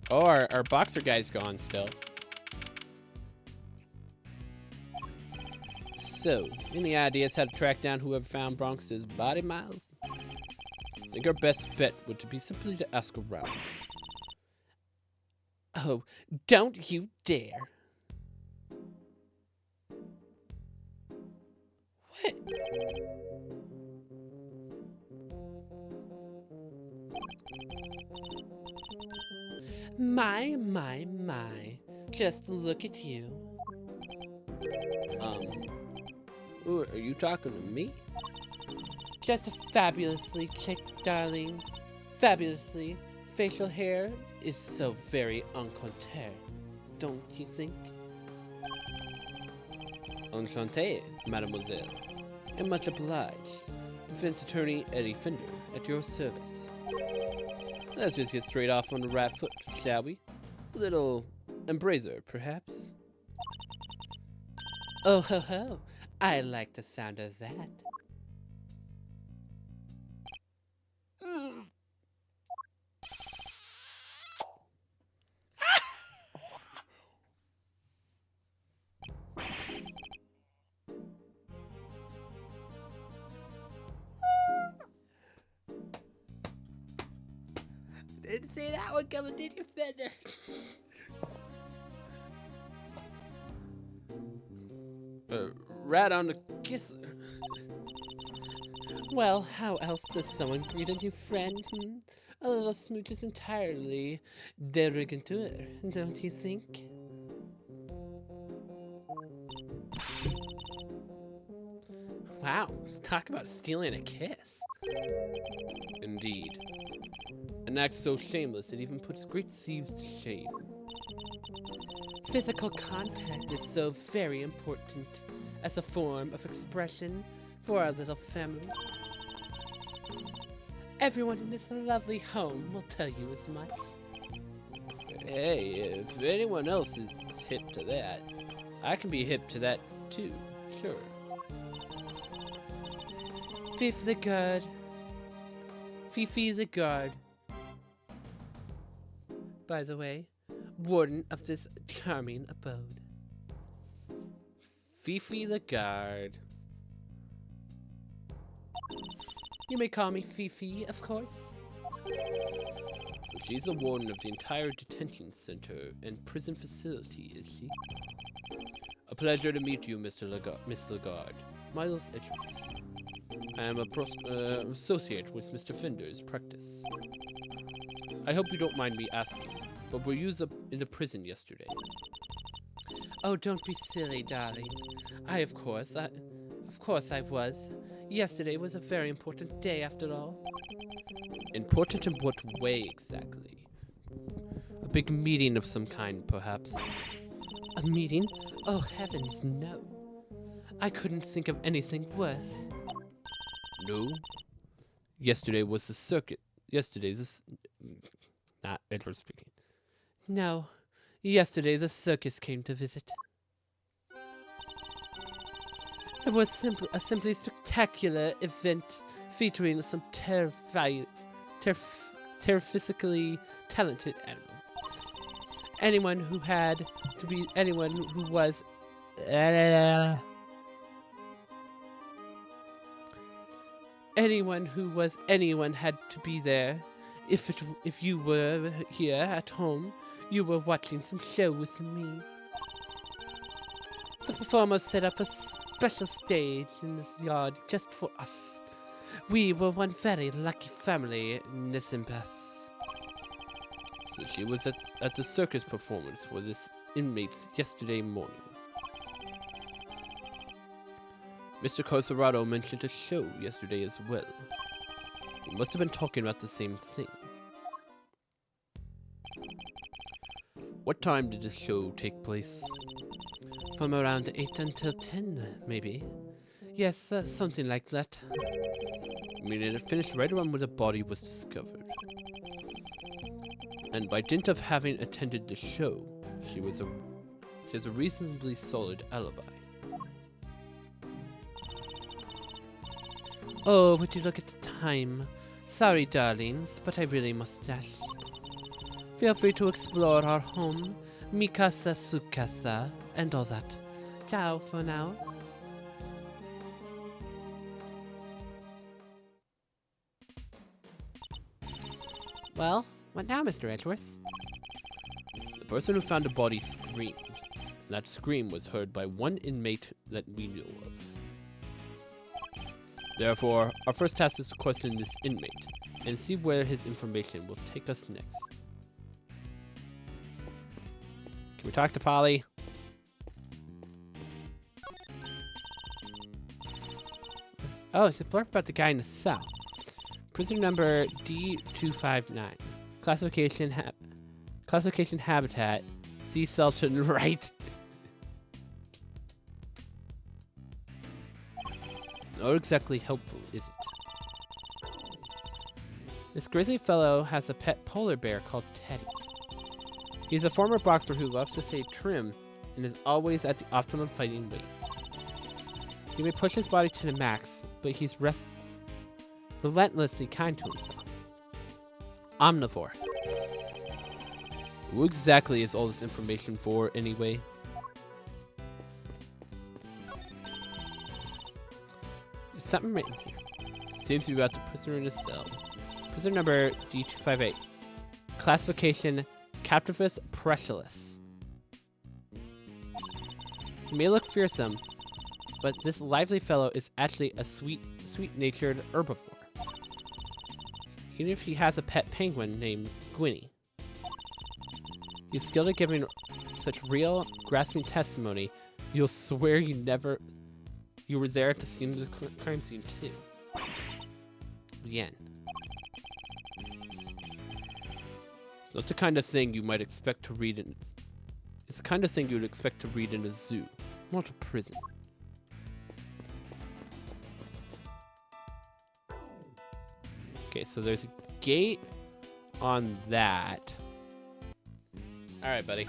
Oh, our boxer guy's gone still. So, any ideas how to track down whoever found Bronx's body, Miles? I think our best bet would be simply to ask around. Oh, don't you dare. What? My. Just look at you. Ooh, are you talking to me? Just a fabulously chick, darling. Fabulously. Facial hair is so very enchanté, don't you think? Enchanté, mademoiselle. And much obliged. Defense attorney Eddie Fender, at your service. Let's just get straight off on the right foot, shall we? A little embracer, perhaps? Oh ho ho, I like the sound of that. Didn't see that one coming, did you, Fender? Right on the kisser. Well, how else does someone greet a new friend? A little smooch is entirely de rigueur, don't you think? Wow, let's talk about stealing a kiss. Indeed. An act so shameless it even puts great thieves to shame. Physical contact is so very important as a form of expression for our little family. Everyone in this lovely home will tell you as much. Hey, if anyone else is hip to that, I can be hip to that too, sure. Fifi the guard. Fifi the guard. By the way, warden of this charming abode. Fifi the guard. You may call me Fifi, of course. So she's the warden of the entire detention center and prison facility, is she? A pleasure to meet you, Miss Lagarde. Miles Edgeworth. I am a associate with Mr. Fender's practice. I hope you don't mind me asking, but were you in the prison yesterday? Oh, don't be silly, darling. Of course I was. Yesterday was a very important day, after all. Important in what way, exactly? A big meeting of some kind, perhaps? A meeting? Oh, heavens, no. I couldn't think of anything worse. No? Yesterday was the circuit. Not Edward speaking. No. Yesterday the circus came to visit. It was a simply spectacular event featuring some terrifically talented animals. Anyone who was anyone had to be there. If you were here at home, you were watching some show with me. The performers set up a special stage in this yard just for us. We were one very lucky family in this impasse. So she was at the circus performance for this inmates yesterday morning. Mr. Corsarado mentioned a show yesterday as well. We must have been talking about the same thing. What time did this show take place? From around 8 until 10, maybe. Yes, something like that. I mean, it finished right around when the body was discovered. And by dint of having attended the show, she has a reasonably solid alibi. Oh, would you look at the time? Sorry, darlings, but I really must dash. Feel free to explore our home, Mikasa Sukasa, and all that. Ciao for now. Well, what now, Mr. Edgeworth? The person who found the body screamed. That scream was heard by one inmate that we knew of. Therefore, our first task is to question this inmate and see where his information will take us next. Can we talk to Polly? Oh, it's a blurb about the guy in the cell. Prisoner number D259. Classification habitat. See cell to the right. Not exactly helpful, is it? This grizzly fellow has a pet polar bear called Teddy. He's a former boxer who loves to stay trim and is always at the optimum fighting weight. He may push his body to the max, but he's relentlessly kind to himself. Omnivore. Who exactly is all this information for, anyway? There's something written here. Seems to be about the prisoner in his cell. Prisoner number D258. Classification Captivus Precious. He may look fearsome, but this lively fellow is actually a sweet-natured herbivore. Even if he has a pet penguin named Gwynny. He's skilled at giving such real, grasping testimony, you'll swear you were there at the scene of the crime scene too. The end. It's not the kind of thing you might expect to read in. It's the kind of thing you would expect to read in a zoo, not a prison. Okay, so there's a gate on that. Alright, buddy.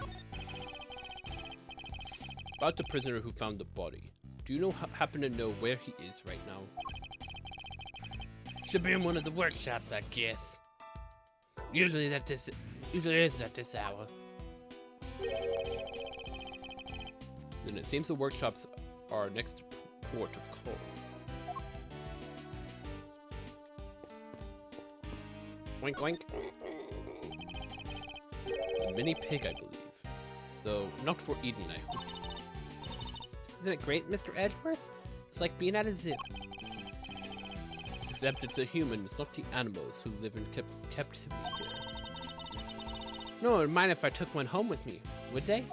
About the prisoner who found the body. Do you happen to know where he is right now? Should be in one of the workshops, I guess. Usually is at this hour. Then it seems the workshops are next to port of call. Oink oink. It's a mini pig, I believe. Though not for eating, I hope. Isn't it great, Mr. Edgeworth? It's like being at a zoo. Except it's the humans, not the animals, who live in captivity here. No one would mind if I took one home with me, would they?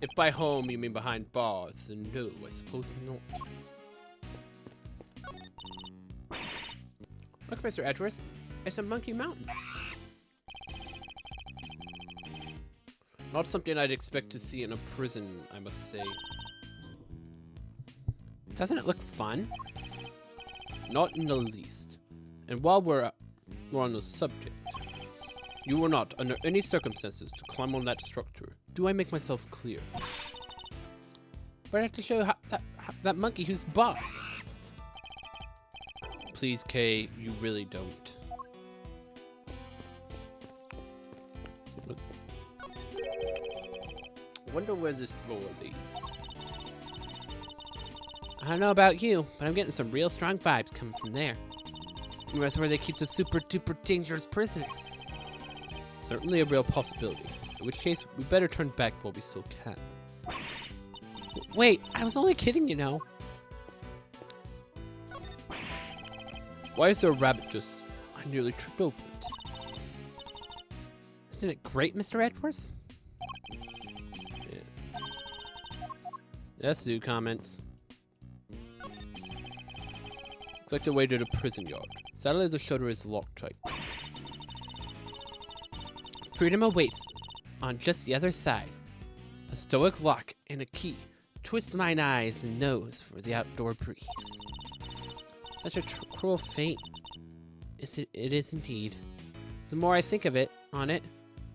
If by home you mean behind bars, then no, I suppose not. Look, Mr. Edgeworth, it's a monkey mountain. Not something I'd expect to see in a prison, I must say. Doesn't it look fun? Not in the least. And while we're on the subject, you were not, under any circumstances, to climb on that structure. Do I make myself clear? But I have to show that monkey who's boss. Please, Kay, you really don't. I wonder where this door leads. I don't know about you, but I'm getting some real strong vibes coming from there. That's where they keep the super duper dangerous prisoners. Certainly a real possibility. In which case, we better turn back while we still can. Wait, I was only kidding, you know. Why is there a rabbit just... I nearly tripped over it. Isn't it great, Mr. Edgeworth? Yeah. Yes, zoo comments. Looks like the way to the prison yard. Sadly, the shutter is locked tight. Freedom awaits on just the other side. A stoic lock and a key. Twist mine eyes and nose for the outdoor breeze. Such a cruel fate. It is indeed. The more I think of it, the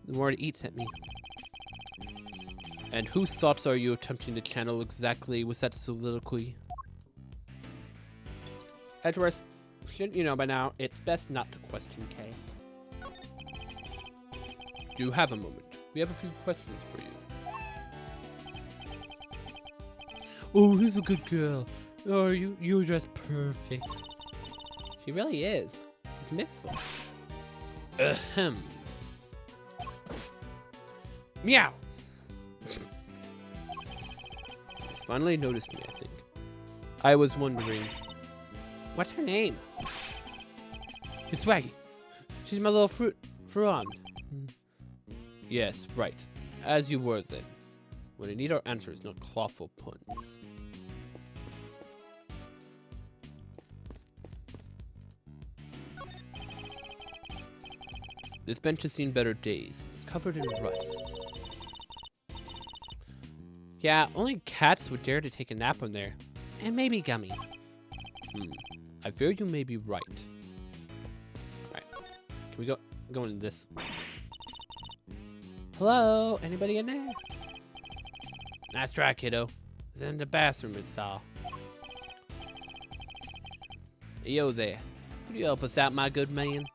more it eats at me. And whose thoughts are you attempting to channel exactly with that soliloquy? Edgeworth, shouldn't you know by now, it's best not to question Kay. Do you have a moment? We have a few questions for you. Oh, who's a good girl? Oh, you're just perfect. She really is. It's mythful. Ahem. Meow! He's finally noticed me, I think. I was wondering, what's her name? It's Waggy. She's my little friend. Yes, right. As you were then. When I need our answers, not clawful puns. This bench has seen better days. It's covered in rust. Yeah, only cats would dare to take a nap on there. And maybe Gummy. I fear you may be right. Alright. Can we go into this? Hello? Anybody in there? Nice try, kiddo. It's in the bathroom, it's all. Yo there. Would you help us out, my good man?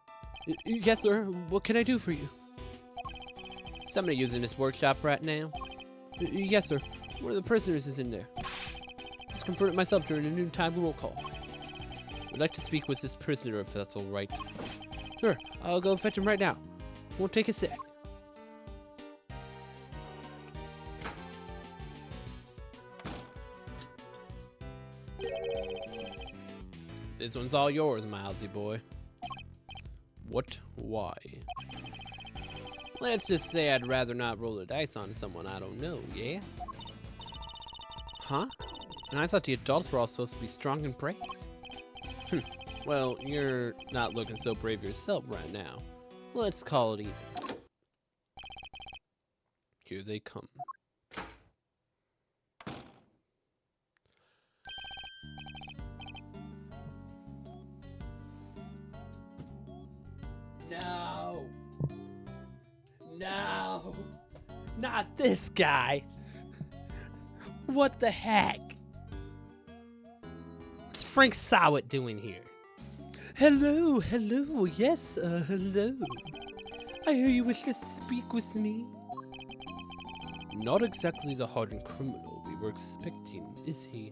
Yes, sir. What can I do for you? Somebody using this workshop right now? Yes, sir. One of the prisoners is in there. Just confirmed it myself during a noontime roll call. Would like to speak with this prisoner if that's all right. Sure, I'll go fetch him right now. Won't take a sec. This one's all yours, Milesy boy. What? Why? Let's just say I'd rather not roll the dice on someone I don't know, yeah? Huh? And I thought the adults were all supposed to be strong and brave. Well, you're not looking so brave yourself right now. Let's call it even. Here they come. No! No! Not this guy! What the heck? What's Frank Sahwit doing here? Hello, yes, hello. I hear you wish to speak with me. Not exactly the hardened criminal we were expecting, is he?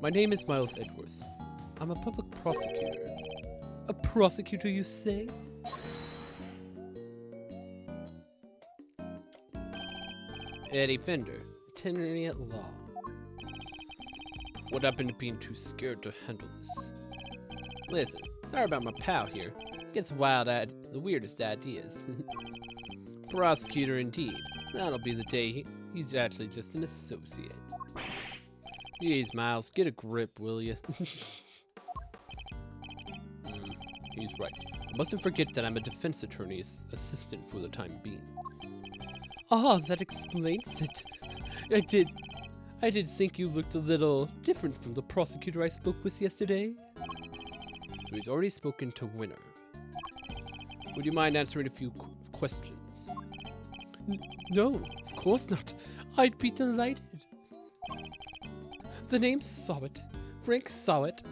My name is Miles Edwards. I'm a public prosecutor. A prosecutor, you say? Eddie Fender, attorney at law. What happened to being too scared to handle this? Listen, sorry about my pal here. Gets wild at the weirdest ideas. Prosecutor indeed. That'll be the day he's actually just an associate. Jeez, Miles, get a grip, will you? He's right. I mustn't forget that I'm a defense attorney's assistant for the time being. Ah, that explains it. I did think you looked a little different from the prosecutor I spoke with yesterday. So he's already spoken to Winner. Would you mind answering a few questions? No, of course not. I'd be delighted. The name's Sahwit. Frank Sahwit.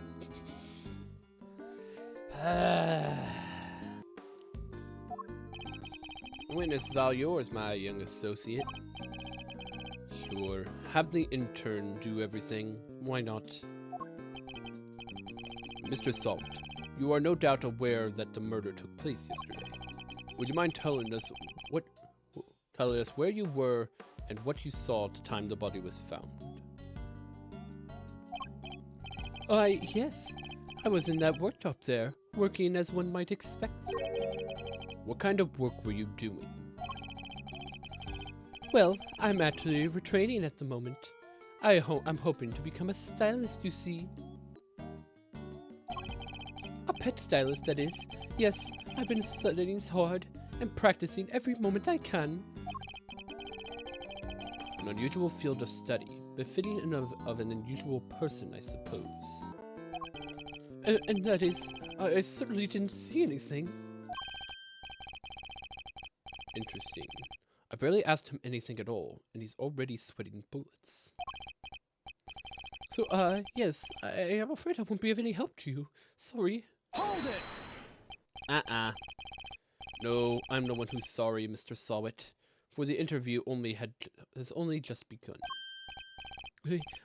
Witness is all yours, my young associate. Sure. Have the intern do everything. Why not? Mr. Salt, you are no doubt aware that the murder took place yesterday. Would you mind telling us where you were and what you saw at the time the body was found? Yes. I was in that workshop there, working as one might expect. What kind of work were you doing? Well, I'm actually retraining at the moment. I'm hoping to become a stylist, you see. A pet stylist, that is. Yes, I've been studying hard and practicing every moment I can. An unusual field of study, befitting of an unusual person, I suppose. And that is, I certainly didn't see anything. Interesting. I barely asked him anything at all, and he's already sweating bullets. So, yes, I'm afraid I won't be of any help to you. Sorry. Hold it! No, I'm the one who's sorry, Mr. Sahwit, for the interview has only just begun.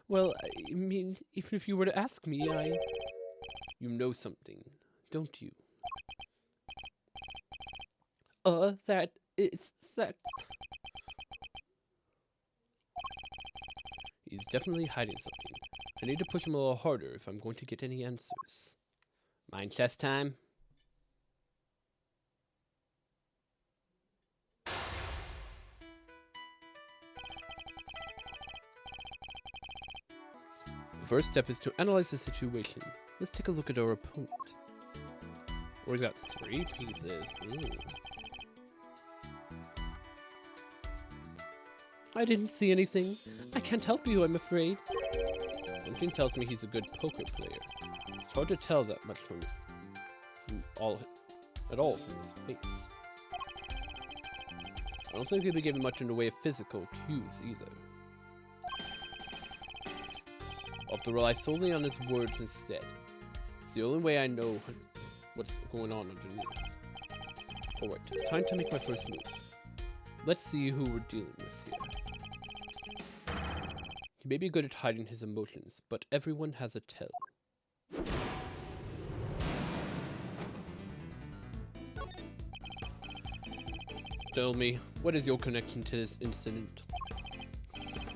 Well, I mean, even if you were to ask me, You know something, don't you? That... He's definitely hiding something. I need to push him a little harder if I'm going to get any answers. Mind chess time? The first step is to analyze the situation. Let's take a look at our opponent. Oh, he's got 3 pieces. Ooh. I didn't see anything. I can't help you, I'm afraid. Something tells me he's a good poker player. It's hard to tell that much from all from his face. I don't think he'll be given much in the way of physical cues either. I'll have to rely solely on his words instead. It's the only way I know what's going on underneath. Alright, time to make my first move. Let's see who we're dealing with here. He may be good at hiding his emotions, but everyone has a tell. Tell me, what is your connection to this incident?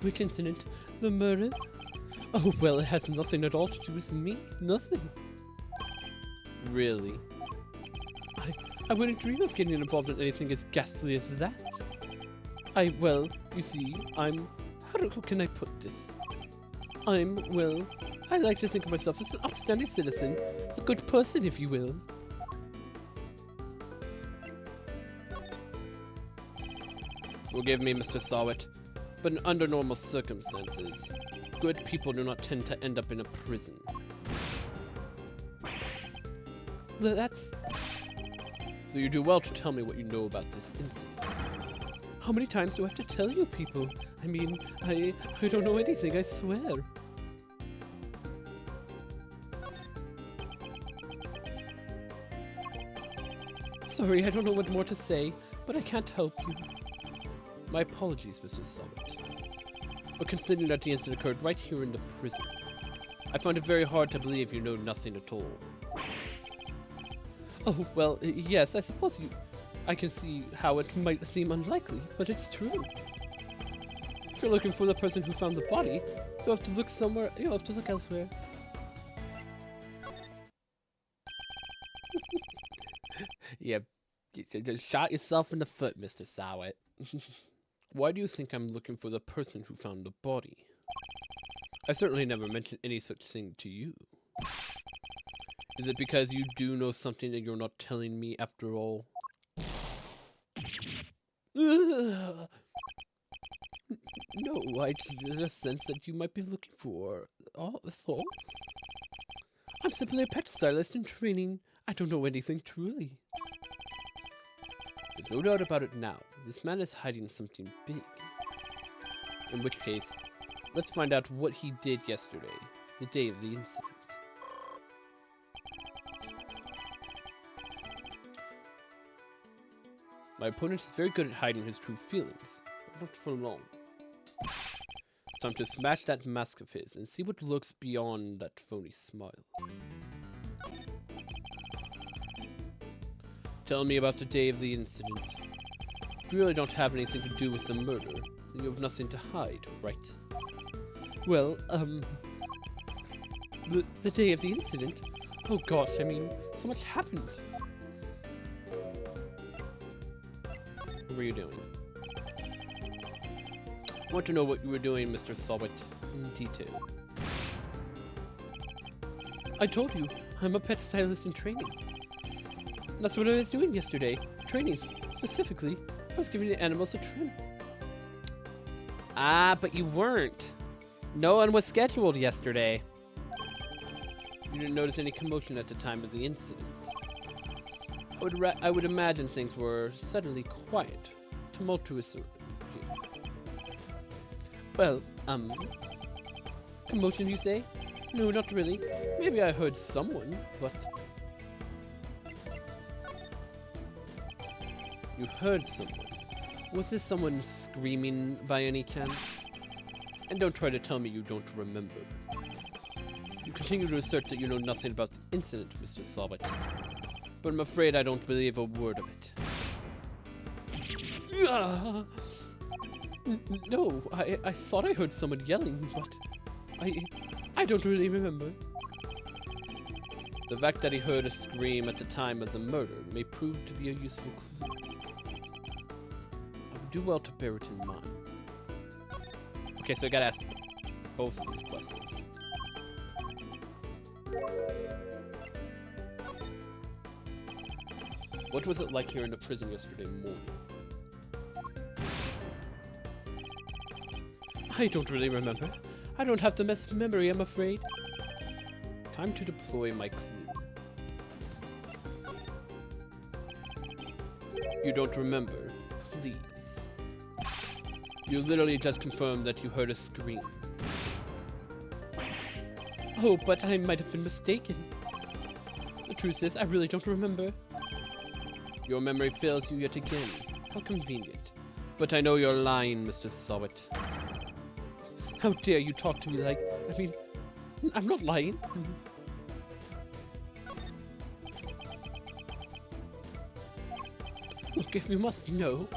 Which incident? The murder? Oh, well, it has nothing at all to do with me. Nothing. Really? I wouldn't dream of getting involved in anything as ghastly as that. Well, you see, how can I put this? Well, I like to think of myself as an upstanding citizen. A good person, if you will. Forgive me, Mr. Sahwit, but under normal circumstances, good people do not tend to end up in a prison. That's... So you do well to tell me what you know about this incident. How many times do I have to tell you people? I mean, I don't know anything, I swear. Sorry, I don't know what more to say, but I can't help you. My apologies, Mr. Sahwit. But considering that the incident occurred right here in the prison, I find it very hard to believe you know nothing at all. Oh, well, yes, I suppose I can see how it might seem unlikely, but it's true. If you're looking for the person who found the body, you'll have to look somewhere, you'll have to look elsewhere. Yeah, you shot yourself in the foot, Mr. Sahwit. Why do you think I'm looking for the person who found the body? I certainly never mentioned any such thing to you. Is it because you do know something that you're not telling me after all? No, I get a sense that you might be looking for... Oh, so? I'm simply a pet stylist in training. I don't know anything truly. There's no doubt about it now. This man is hiding something big. In which case, let's find out what he did yesterday, the day of the incident. My opponent is very good at hiding his true feelings, but not for long. It's time to smash that mask of his and see what lurks beyond that phony smile. Tell me about the day of the incident. If you really don't have anything to do with the murder, then you have nothing to hide, right? Well, the day of the incident? Oh gosh, I mean, so much happened. What were you doing? I want to know what you were doing, Mr. Sahwit, in detail. I told you, I'm a pet stylist in training. That's what I was doing yesterday. Training, specifically. I was giving the animals a trim. Ah, but you weren't. No one was scheduled yesterday. You didn't notice any commotion at the time of the incident. I would imagine things were suddenly quiet, tumultuous here. Well, commotion you say? No, not really. Maybe I heard someone, but... You heard someone. Was this someone screaming by any chance? And don't try to tell me you don't remember. You continue to assert that you know nothing about the incident, Mr. Sahwit. But I'm afraid I don't believe a word of it. No, I thought I heard someone yelling, but I don't really remember. The fact that he heard a scream at the time of the murder may prove to be a useful clue. I would do well to bear it in mind. Okay, so I gotta ask both of these questions. What was it like here in the prison yesterday morning? I don't really remember. I don't have the best memory, I'm afraid. Time to deploy my clue. You don't remember? Please. You literally just confirmed that you heard a scream. Oh, but I might have been mistaken. The truth is, I really don't remember. Your memory fails you yet again. How convenient. But I know you're lying, Mr. Sahwit. How dare you talk to me like... I mean, I'm not lying. Look, if you must know,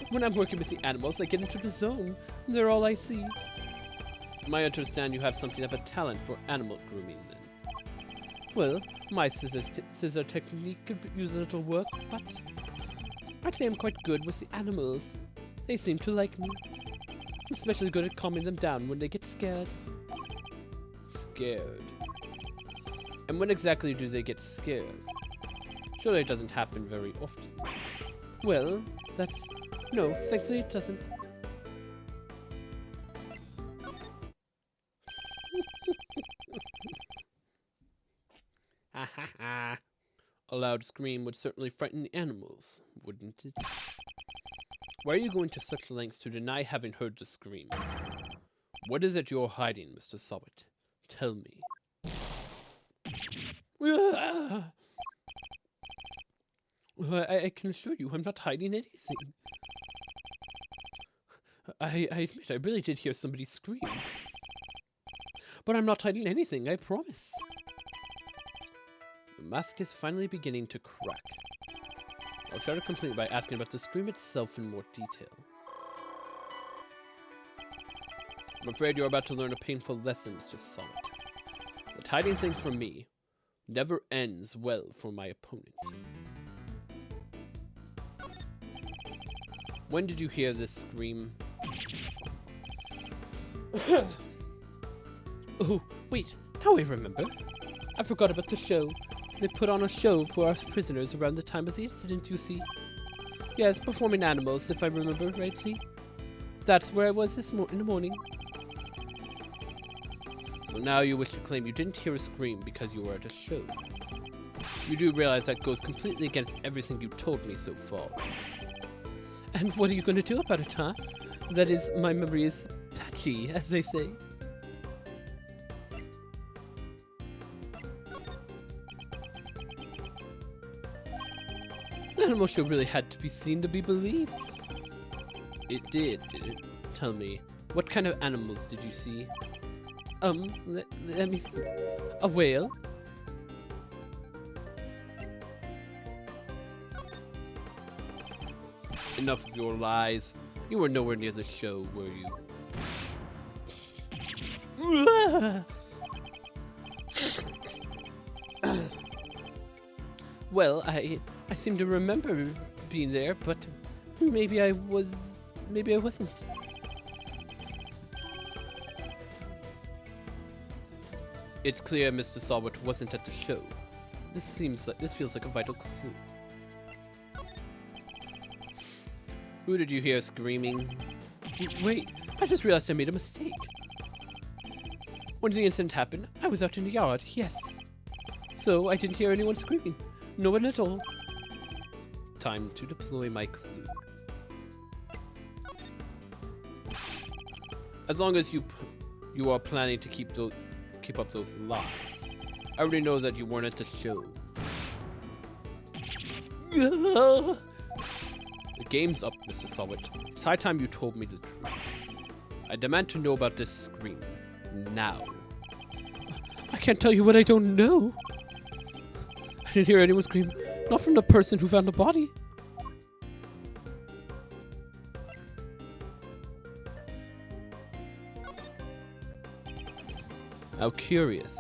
when I'm working with the animals, I get into the zone. They're all I see. I understand you have something of a talent for animal grooming, then. Well, my scissor technique could use a little work, but I'd say I'm quite good with the animals. They seem to like me. I'm especially good at calming them down when they get scared. Scared? And when exactly do they get scared? Surely it doesn't happen very often. Well, that's... No, thankfully it doesn't. Ha ha ha. A loud scream would certainly frighten the animals, wouldn't it? Why are you going to such lengths to deny having heard the scream? What is it you're hiding, Mr. Sahwit? Tell me. I can assure you I'm not hiding anything. I admit I really did hear somebody scream. But I'm not hiding anything, I promise. The mask is finally beginning to crack. I'll try to complete by asking about the scream itself in more detail. I'm afraid you're about to learn a painful lesson, Mr. Sahwit. That hiding things from me never ends well for my opponent. When did you hear this scream? Oh, wait, now I remember. I forgot about the show. They put on a show for our prisoners around the time of the incident, you see. Yes, performing animals, if I remember rightly. That's where I was in the morning. So now you wish to claim you didn't hear a scream because you were at a show. You do realize that goes completely against everything you told me so far. And what are you going to do about it, huh? That is, my memory is patchy, as they say. The animal show really had to be seen to be believed. It did it? Tell me, what kind of animals did you see? Let me see. A whale? Enough of your lies. You were nowhere near the show, were you? Well, I seem to remember being there, but maybe I wasn't. It's clear Mr. Sahwit wasn't at the show. This feels like a vital clue. Who did you hear screaming? Wait, I just realized I made a mistake. When the incident happened, I was out in the yard, yes. So I didn't hear anyone screaming. No one at all. Time to deploy my clue. As long as you are planning to keep up those lies, I already know that you weren't at the show. game's up, Mr. Sahwit. It's high time you told me the truth. I demand to know about this scream. Now. I can't tell you what I don't know. I didn't hear anyone scream. Not from the person who found the body. How curious.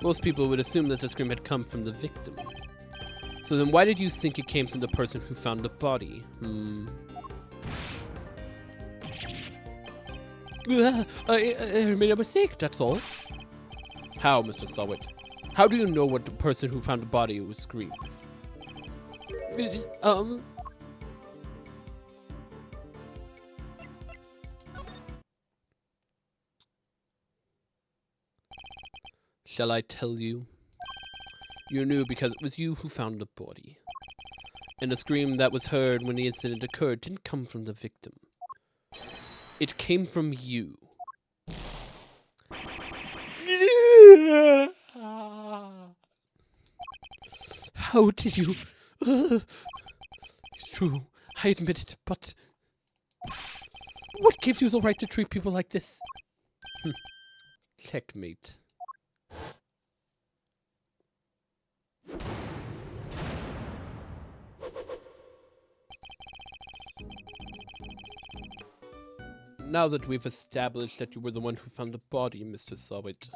Most people would assume that the scream had come from the victim. So then why did you think it came from the person who found the body? I made a mistake, that's all. How, Mr. Sahwit? How do you know what the person who found the body was screamed? Shall I tell you? You knew because it was you who found the body. And the scream that was heard when the incident occurred didn't come from the victim. It came from you. How did you... It's true, I admit it, but... What gives you the right to treat people like this? Checkmate. Now that we've established that you were the one who found the body, Mr. Sahwit,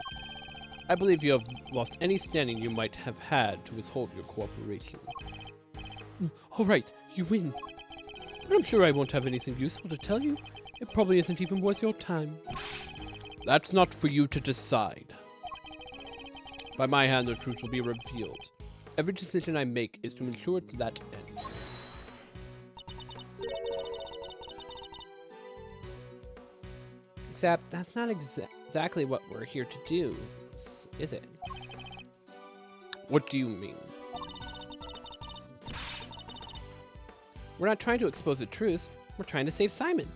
I believe you have lost any standing you might have had to withhold your cooperation. All right, you win. But I'm sure I won't have anything useful to tell you. It probably isn't even worth your time. That's not for you to decide. By my hand, the truth will be revealed. Every decision I make is to ensure to that end. Except, that's not exactly what we're here to do, is it? What do you mean? We're not trying to expose the truth. We're trying to save Simon.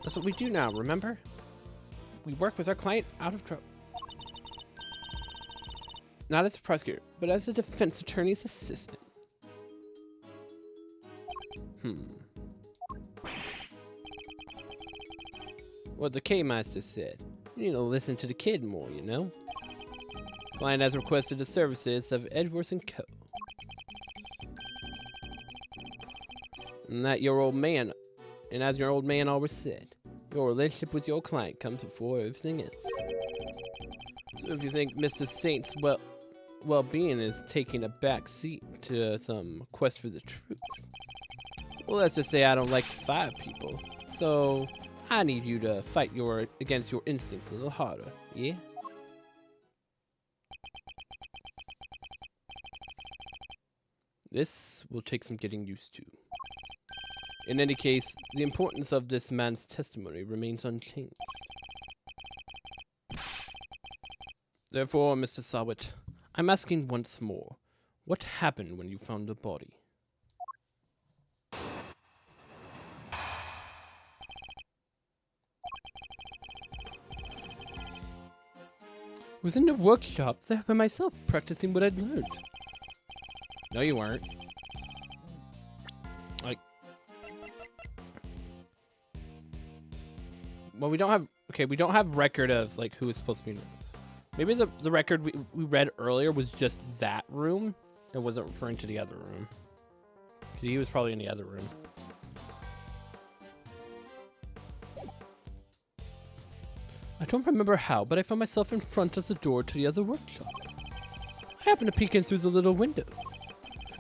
That's what we do now, remember? We work with our client out of trouble. Not as a prosecutor, but as a defense attorney's assistant. What the K-Master said. You need to listen to the kid more, you know? Client has requested the services of Edwards & Co. And that your old man, and as your old man always said, your relationship with your client comes before everything else. So if you think Mr. Saint's well-being is taking a back seat to some quest for the truth, well, let's just say I don't like to fire people, so I need you to fight against your instincts a little harder, yeah? This will take some getting used to. In any case, the importance of this man's testimony remains unchanged. Therefore, Mr. Sahwit, I'm asking once more, what happened when you found the body? I was in the workshop there by myself, practicing what I'd learned. No, you weren't. Like... Well, we don't have... Okay, we don't have record of, like, who is supposed to be... Maybe the record we read earlier was just that room. It wasn't referring to the other room. He was probably in the other room. I don't remember how, but I found myself in front of the door to the other workshop. I happened to peek in through the little window.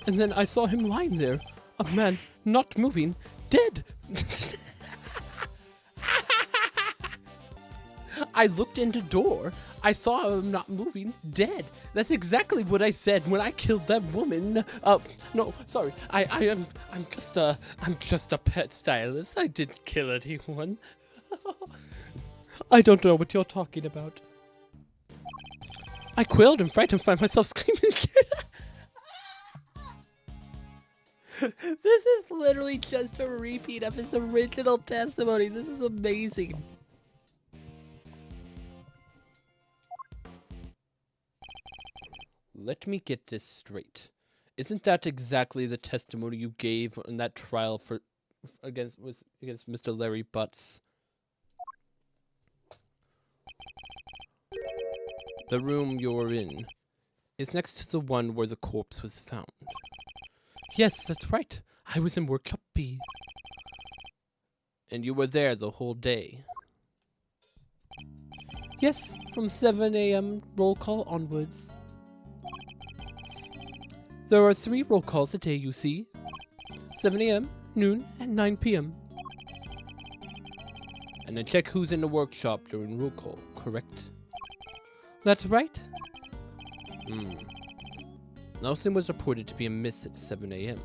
And then I saw him lying there. A man, not moving, dead. I looked in the door. I saw him not moving, dead. That's exactly what I said when I killed that woman. No, sorry. I'm just a pet stylist. I didn't kill anyone. I don't know what you're talking about. I quailed and frightened, find myself screaming. This is literally just a repeat of his original testimony. This is amazing. Let me get this straight. Isn't that exactly the testimony you gave in that trial against Mr. Larry Butts? The room you're in is next to the one where the corpse was found. Yes, that's right. I was in Workshop B. And you were there the whole day? Yes, from 7 a.m. roll call onwards. There are 3 roll calls a day, you see. 7 a.m., noon, and 9 p.m. And then check who's in the workshop during roll call, correct? That's right. Nelson was reported to be amiss at 7 a.m.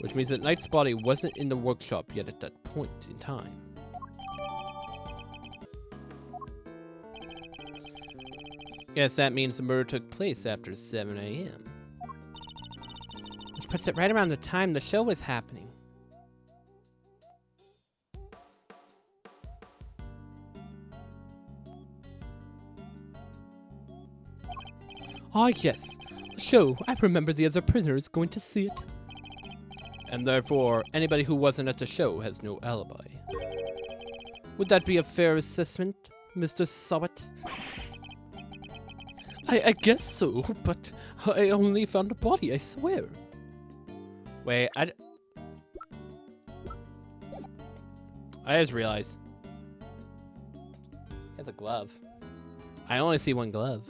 Which means that Knight's body wasn't in the workshop yet at that point in time. Yes, that means the murder took place after 7 a.m. Which puts it right around the time the show was happening. Ah, yes. The show. I remember the other prisoners going to see it. And therefore, anybody who wasn't at the show has no alibi. Would that be a fair assessment, Mr. Sahwit? I guess so, but I only found a body, I swear. Wait, I just realized. He has a glove. I only see one glove.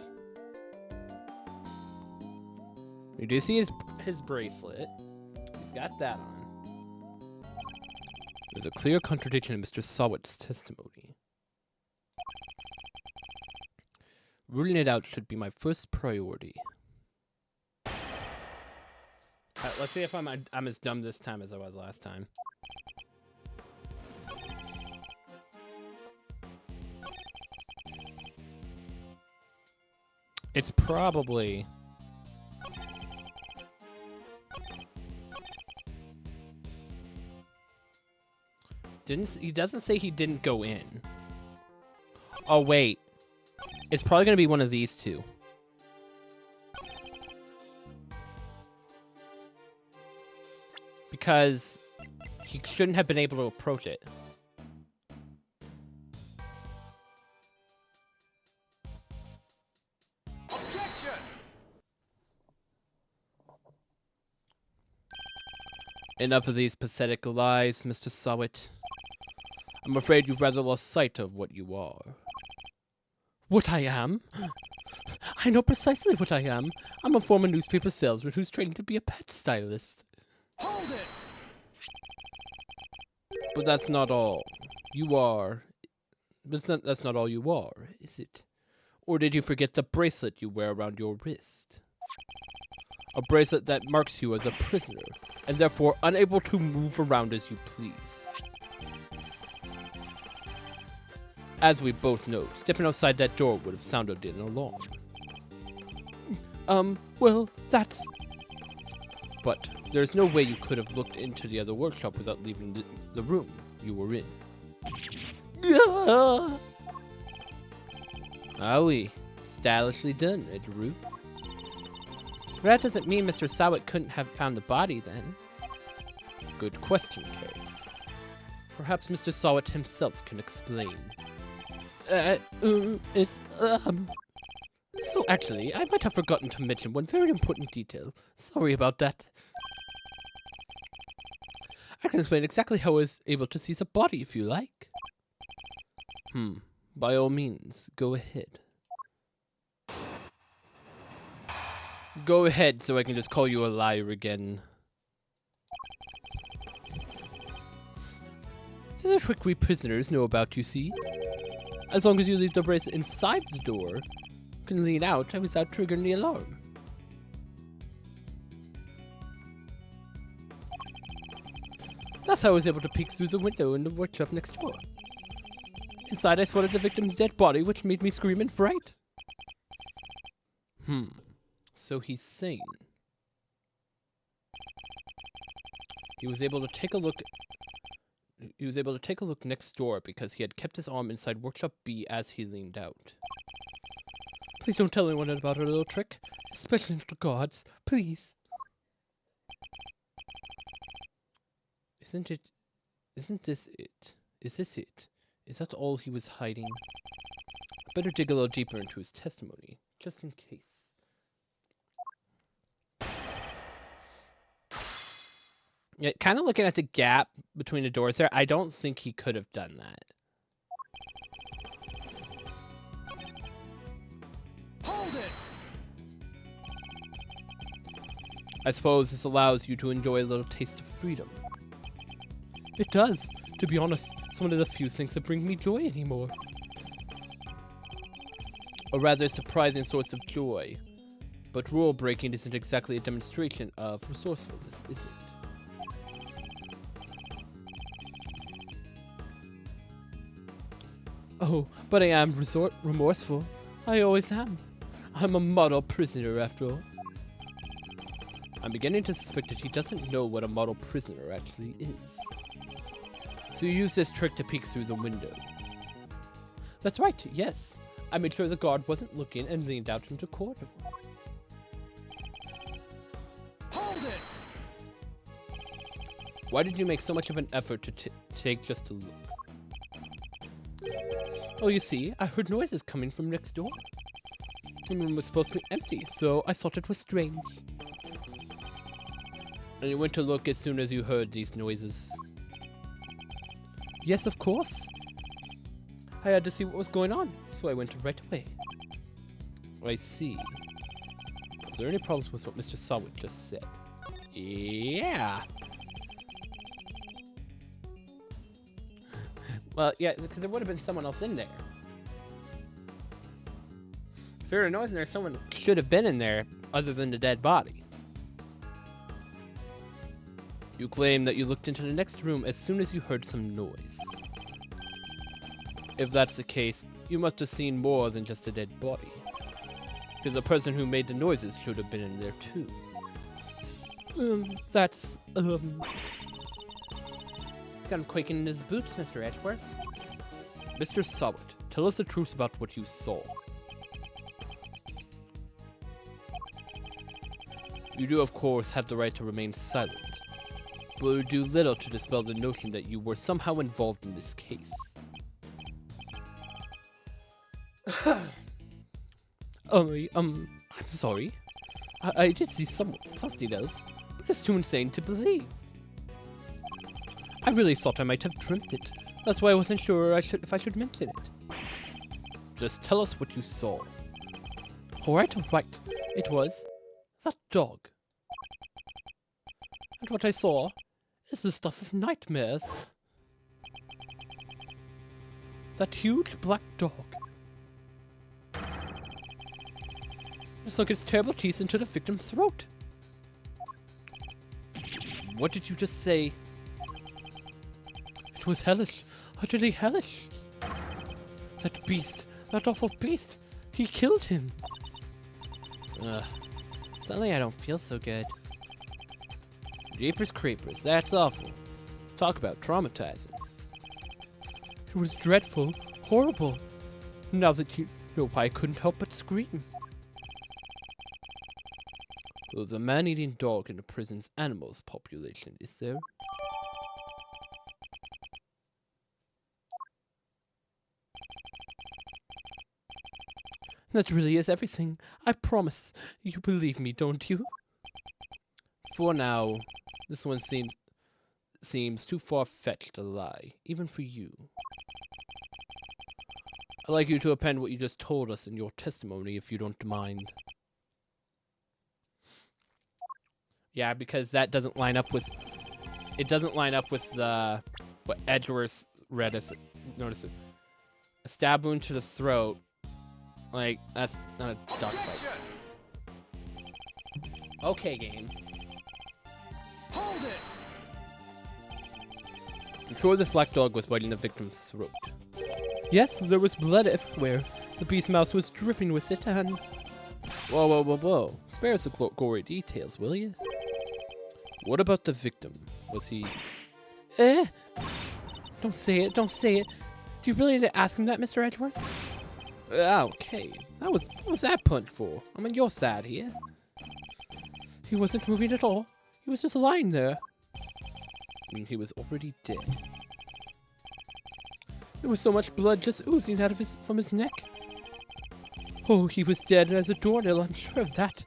We do see his bracelet. He's got that on. There's a clear contradiction in Mr. Sahwit's testimony. Ruling it out should be my first priority. Alright, let's see if I'm as dumb this time as I was last time. It's probably... He doesn't say he didn't go in. Oh, wait. It's probably going to be one of these two. Because he shouldn't have been able to approach it. Objection! Enough of these pathetic lies, Mr. Sahwit. I'm afraid you've rather lost sight of what you are. What I am? I know precisely what I am. I'm a former newspaper salesman who's training to be a pet stylist. Hold it! But that's not all. You are... That's not all you are, is it? Or did you forget the bracelet you wear around your wrist? A bracelet that marks you as a prisoner, and therefore unable to move around as you please. As we both know, stepping outside that door would have sounded an alarm. Well, that's... But there's no way you could have looked into the other workshop without leaving the room you were in. Ah oui, stylishly done, Edgeru. But that doesn't mean Mr. Sahwit couldn't have found the body then. Good question, Kay. Perhaps Mr. Sahwit himself can explain. So actually, I might have forgotten to mention one very important detail. Sorry about that. I can explain exactly how I was able to see the body if you like. By all means, go ahead. Go ahead so I can just call you a liar again. This is a trick we prisoners know about, you see. As long as you leave the bracelet inside the door, you can lean out without triggering the alarm. That's how I was able to peek through the window in the workshop next door. Inside, I spotted the victim's dead body, which made me scream in fright. So he's sane. He was able to take a look next door because he had kept his arm inside Workshop B as he leaned out. Please don't tell anyone about our little trick. Especially not the guards. Please. Isn't this it? Is this it? Is that all he was hiding? Better dig a little deeper into his testimony, just in case. Yeah, kind of looking at the gap between the doors there, I don't think he could have done that. Hold it! I suppose this allows you to enjoy a little taste of freedom. It does. To be honest, it's one of the few things that bring me joy anymore. A rather surprising source of joy. But rule breaking isn't exactly a demonstration of resourcefulness, is it? Oh, but I am remorseful. I always am. I'm a model prisoner after all. I'm beginning to suspect that he doesn't know what a model prisoner actually is. So you used this trick to peek through the window. That's right, yes. I made sure the guard wasn't looking and leaned out into the corridor. Hold it! Why did you make so much of an effort to take just a look? Oh, you see, I heard noises coming from next door. The room was supposed to be empty, so I thought it was strange. And you went to look as soon as you heard these noises. Yes, of course. I had to see what was going on, so I went right away. I see. Was there any problems with what Mr. Sahwit just said? Yeah. Well, yeah, because there would have been someone else in there. If there were a noise in there, someone should have been in there other than the dead body. You claim that you looked into the next room as soon as you heard some noise. If that's the case, you must have seen more than just a dead body. Because the person who made the noises should have been in there too. Got him quaking in his boots, Mr. Edgeworth. Mr. Sahwit, tell us the truth about what you saw. You do, of course, have the right to remain silent, but it would do little to dispel the notion that you were somehow involved in this case. I'm sorry. I did see something else, but it's too insane to believe. I really thought I might have dreamt it. That's why I wasn't sure if I should mention it. Just tell us what you saw. Alright. It was that dog. And what I saw is the stuff of nightmares. That huge black dog. It sunk its terrible teeth into the victim's throat. What did you just say? It was hellish. Utterly hellish. That beast. That awful beast. He killed him. Suddenly I don't feel so good. Jeepers creepers. That's awful. Talk about traumatizing. It was dreadful. Horrible. Now that you know why I couldn't help but scream. There's a man-eating dog in the prison's animals population, is there? That really is everything. I promise. You believe me, don't you? For now, this one seems too far-fetched to lie, even for you. I'd like you to append what you just told us in your testimony, if you don't mind. Yeah, because that doesn't line up with... It doesn't line up with the... What Edgeworth read us. Notice it. A stab wound to the throat. Like, that's not a dog fight. Okay, game. Hold it! I'm sure this black dog was biting the victim's throat. Yes, there was blood everywhere. The beast mouse was dripping with it and... Whoa. Spare us the gory details, will you? What about the victim? Was he... Don't say it. Do you really need to ask him that, Mr. Edgeworth? Okay. What was that punch for? I'm on your side here. He wasn't moving at all. He was just lying there. I mean, he was already dead. There was so much blood just oozing out of from his neck. Oh, he was dead as a doornail, I'm sure of that.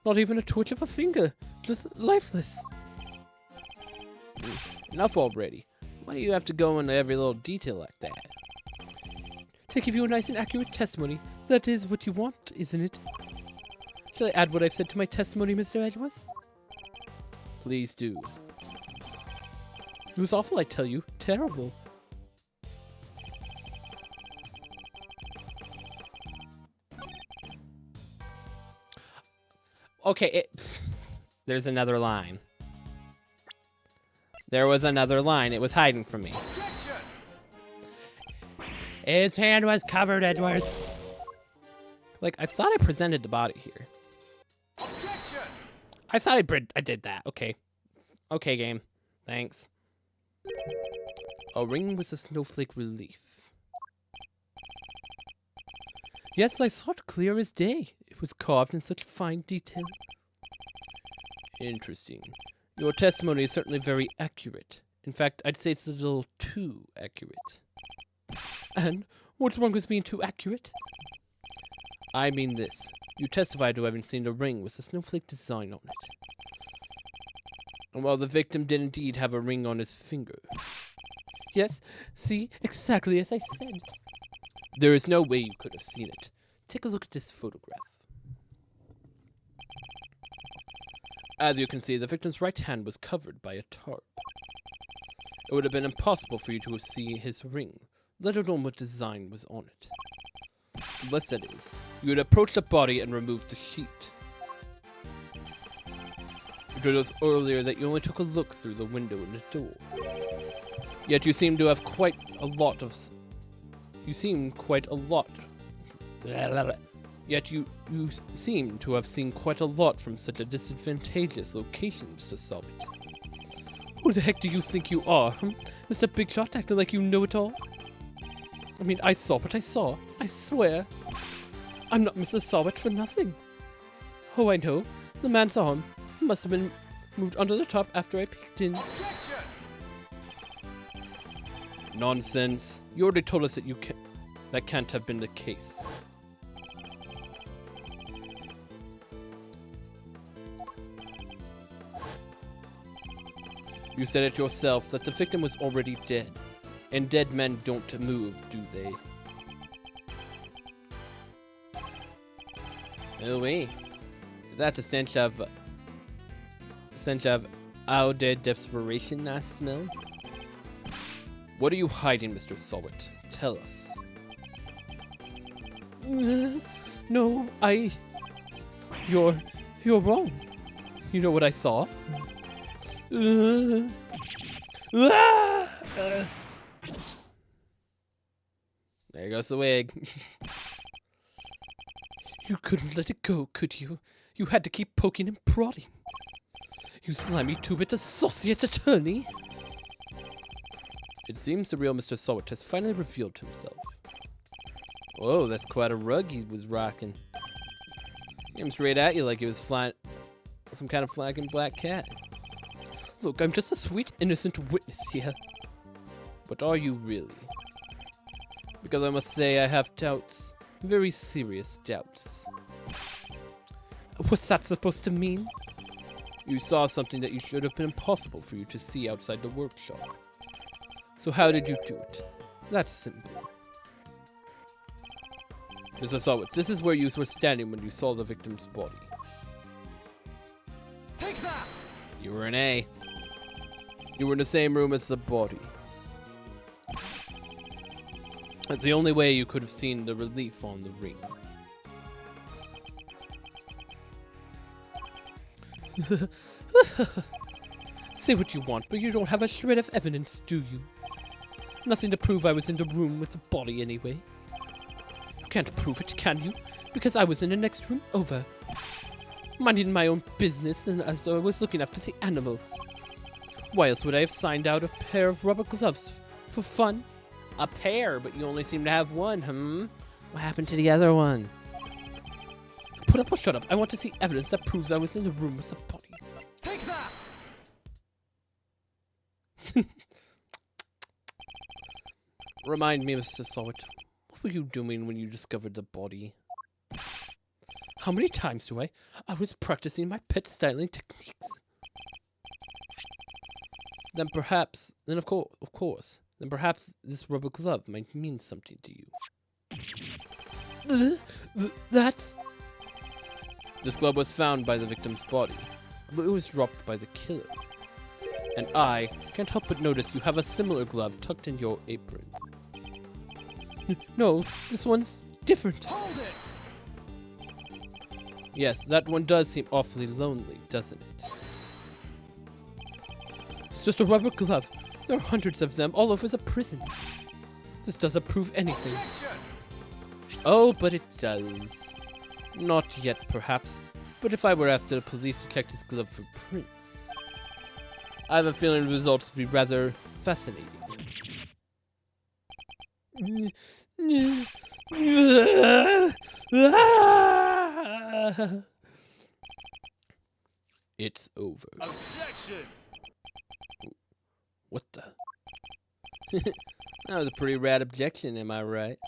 Not even a twitch of a finger. Just lifeless. Enough already. Why do you have to go into every little detail like that? To give you a nice and accurate testimony. That is what you want, isn't it? Shall I add what I've said to my testimony, Mr. Edgeworth? Please do. It was awful, I tell you. Terrible. Okay, there's another line. There was another line. It was hiding from me. His hand was covered, Edgeworth. Like, I thought I presented the body here. I thought I did that. Okay. Okay, game. Thanks. A ring with a snowflake relief. Yes, I saw it clear as day. It was carved in such fine detail. Interesting. Your testimony is certainly very accurate. In fact, I'd say it's a little too accurate. And what's wrong with being too accurate? I mean this. You testified to having seen a ring with a snowflake design on it. And while the victim did indeed have a ring on his finger. Yes, see, exactly as I said. There is no way you could have seen it. Take a look at this photograph. As you can see, the victim's right hand was covered by a tarp. It would have been impossible for you to see his ring, let alone what design was on it. Unless that is, you would approach the body and remove the sheet. You told us earlier that you only took a look through the window and the door. Yet you seem to have quite a lot of... Yet you seem to have seen quite a lot from such a disadvantageous location, Mr. Sahwit. Who the heck do you think you are, huh? Mr. Bigshot, acting like you know it all? I mean, I saw what I saw. I swear. I'm not Mr. Sahwit for nothing. Oh, I know. The man's arm must have been moved under the top after I peeked in. Nonsense. You already told us that that can't have been the case. You said it yourself that the victim was already dead. And dead men don't move, do they? Oh wait. Is that the stench of our dead desperation I smell? What are you hiding, Mr. Sahwit? Tell us. No, You're wrong. You know what I saw? There goes the wig. You couldn't let it go, could you? You had to keep poking and prodding. You slimy two-bit associate attorney. It seems the real Mr. Sahwit has finally revealed himself. Whoa, that's quite a rug he was rocking. Came straight at you like he was flying some kind of flying black cat. Look, I'm just a sweet, innocent witness here. But are you really? Because I must say I have doubts. Very serious doubts. What's that supposed to mean? You saw something that should have been impossible for you to see outside the workshop. So how did you do it? That's simple. Mr. Sahwit, this is where you were standing when you saw the victim's body. Take that! You were an A. You were in the same room as the body. That's the only way you could have seen the relief on the ring. Say what you want, but you don't have a shred of evidence, do you? Nothing to prove I was in the room with the body anyway. You can't prove it, can you? Because I was in the next room over. Minding my own business and as though I was looking after the animals. Why else would I have signed out a pair of rubber gloves for fun? A pair, but you only seem to have one, What happened to the other one? Put up or shut up. I want to see evidence that proves I was in the room with the body. Take that! Remind me, Mr. Sahwit, what were you doing when you discovered the body? How many times do I? I was practicing my pet styling techniques. Then perhaps, of course, then perhaps this rubber glove might mean something to you. That's... This glove was found by the victim's body, but it was dropped by the killer. And I can't help but notice you have a similar glove tucked in your apron. No, this one's different. Hold it! Yes, that one does seem awfully lonely, doesn't it? It's just a rubber glove. There are hundreds of them all over the prison. This doesn't prove anything. Oh, but it does. Not yet, perhaps. But if I were asked the police to check this glove for prints, I have a feeling the results would be rather fascinating. It's over. Objection! What the? That was a pretty rad objection, am I right?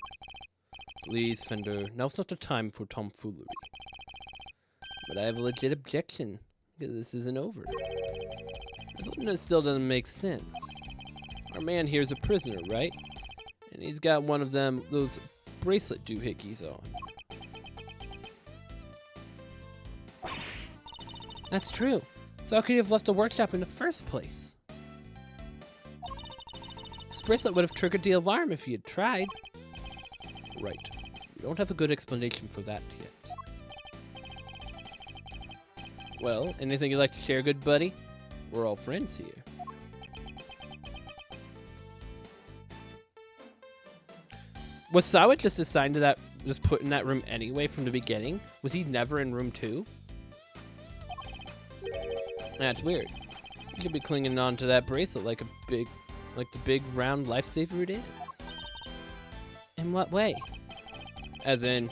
Please, Fender, now's not the time for tomfoolery. But I have a legit objection, because this isn't over. There's something that still doesn't make sense. Our man here's a prisoner, right? And he's got one of those bracelet doohickeys on. That's true. So how could he have left the workshop in the first place? His bracelet would have triggered the alarm if he had tried. Right. We don't have a good explanation for that yet. Well, anything you'd like to share, good buddy? We're all friends here. Was Sahwit just assigned to that, just put in that room anyway from the beginning? Was he never in room 2? That's weird. He should be clinging on to that bracelet like the big round lifesaver it is. In what way? As in,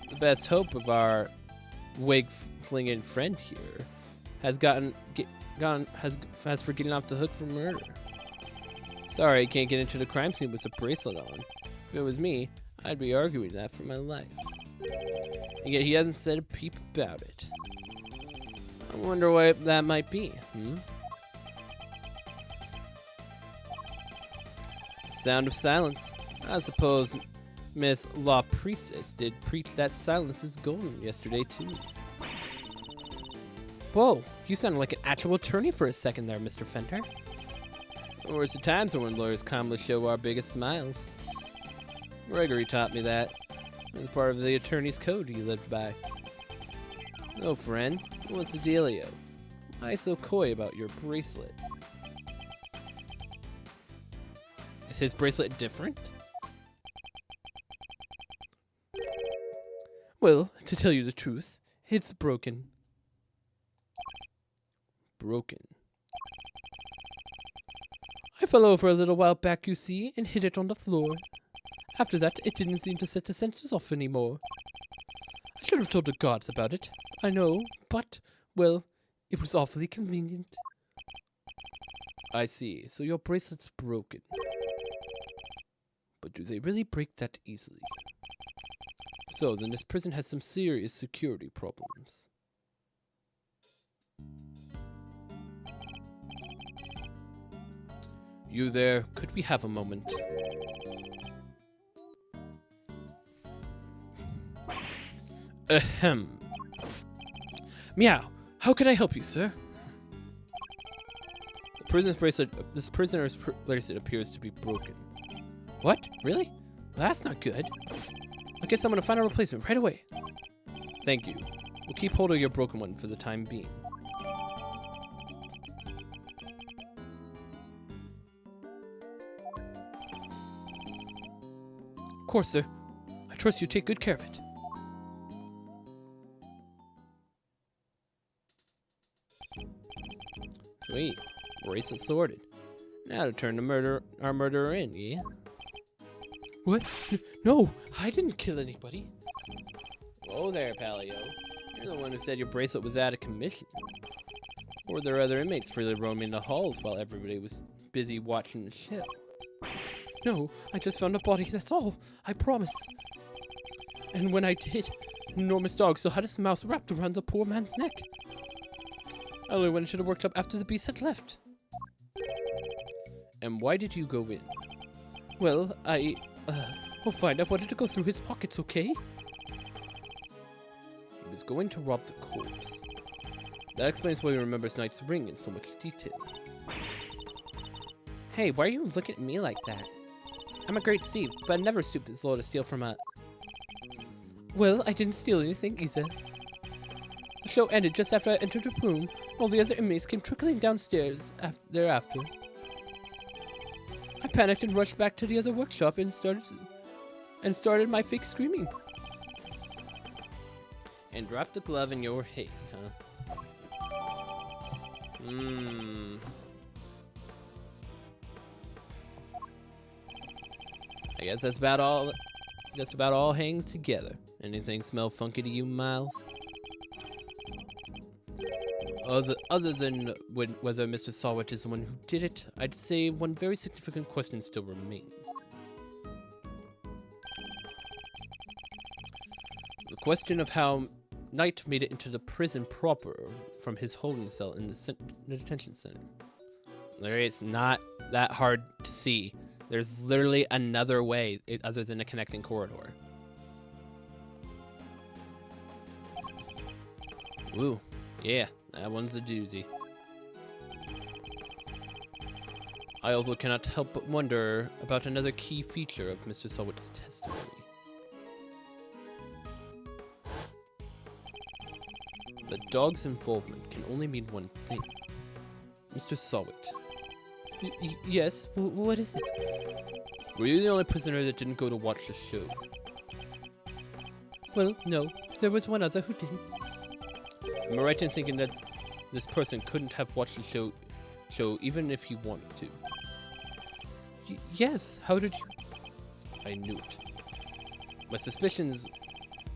the best hope of our wig-flinging friend here has for getting off the hook for murder. Sorry, he can't get into the crime scene with a bracelet on. If it was me, I'd be arguing that for my life. And yet he hasn't said a peep about it. I wonder what that might be, Sound of silence. I suppose Miss Law Priestess did preach that silence is golden yesterday, too. Whoa, you sounded like an actual attorney for a second there, Mr. Fender. There were some times when lawyers calmly show our biggest smiles. Gregory taught me that. It was part of the attorney's code he lived by. Oh, friend, what's the dealio? Why so coy about your bracelet? Is his bracelet different? Well, to tell you the truth, it's broken. Broken. I fell over a little while back, you see, and hit it on the floor. After that, it didn't seem to set the sensors off anymore. I should have told the guards about it, I know, but, well, it was awfully convenient. I see, so your bracelet's broken. But do they really break that easily? So, then this prison has some serious security problems. You there, could we have a moment? Ahem. Meow. How can I help you, sir? This prisoner's bracelet appears to be broken. What? Really? Well, that's not good. I guess I'm gonna find a replacement right away. Thank you. We'll keep hold of your broken one for the time being. Of course, sir. I trust you take good care of it. Sweet. Bracelet sorted. Now to turn our murderer in, yeah? What? No, I didn't kill anybody. Whoa there, Palio. You're the one who said your bracelet was out of commission. Or were there other inmates freely roaming the halls while everybody was busy watching the show? No, I just found a body, that's all. I promise. And when I did, an enormous dog still had its mouse wrapped around the poor man's neck. I only went into the workshop after the beast had left. And why did you go in? Well, well fine, I wanted to go through his pockets, okay? He was going to rob the corpse. That explains why he remembers Knight's ring in so much detail. Hey, why are you looking at me like that? I'm a great thief, but I never stooped as low to steal from a... Well, I didn't steal anything either. The show ended just after I entered the room, while the other inmates came trickling downstairs thereafter. I panicked and rushed back to the other workshop and started my fake screaming. And dropped the glove in your haste, huh? I guess that's about all. Just about all hangs together. Anything smell funky to you, Miles? Other than whether Mr. Sahwit is the one who did it, I'd say one very significant question still remains. The question of how Knight made it into the prison proper from his holding cell in the detention center. It's not that hard to see. There's literally another way other than a connecting corridor. Ooh, yeah, that one's a doozy. I also cannot help but wonder about another key feature of Mr. Sahwit's testimony. The dog's involvement can only mean one thing. Mr. Sahwit. Yes, what is it? Were you the only prisoner that didn't go to watch the show? Well, no. There was one other who didn't. Am I right in thinking that this person couldn't have watched the show even if he wanted to? Yes, how did you... I knew it.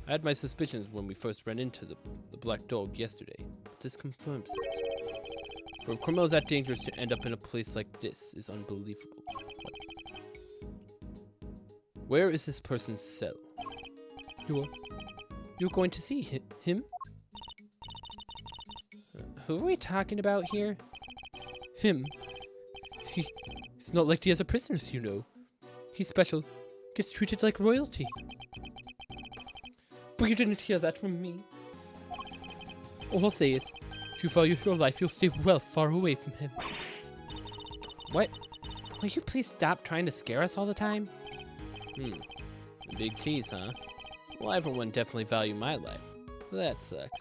I had my suspicions when we first ran into the black dog yesterday. But this confirms it. For a criminal that dangerous to end up in a place like this is unbelievable. Where is this person's cell? You're going to see him? Who are we talking about here? Him. He's not like the other prisoners, you know. He's special. Gets treated like royalty. But you didn't hear that from me. All I'll say is, if you value your life, you'll stay well far away from him. What? Will you please stop trying to scare us all the time? The big cheese, huh? Well, everyone definitely value my life. So that sucks.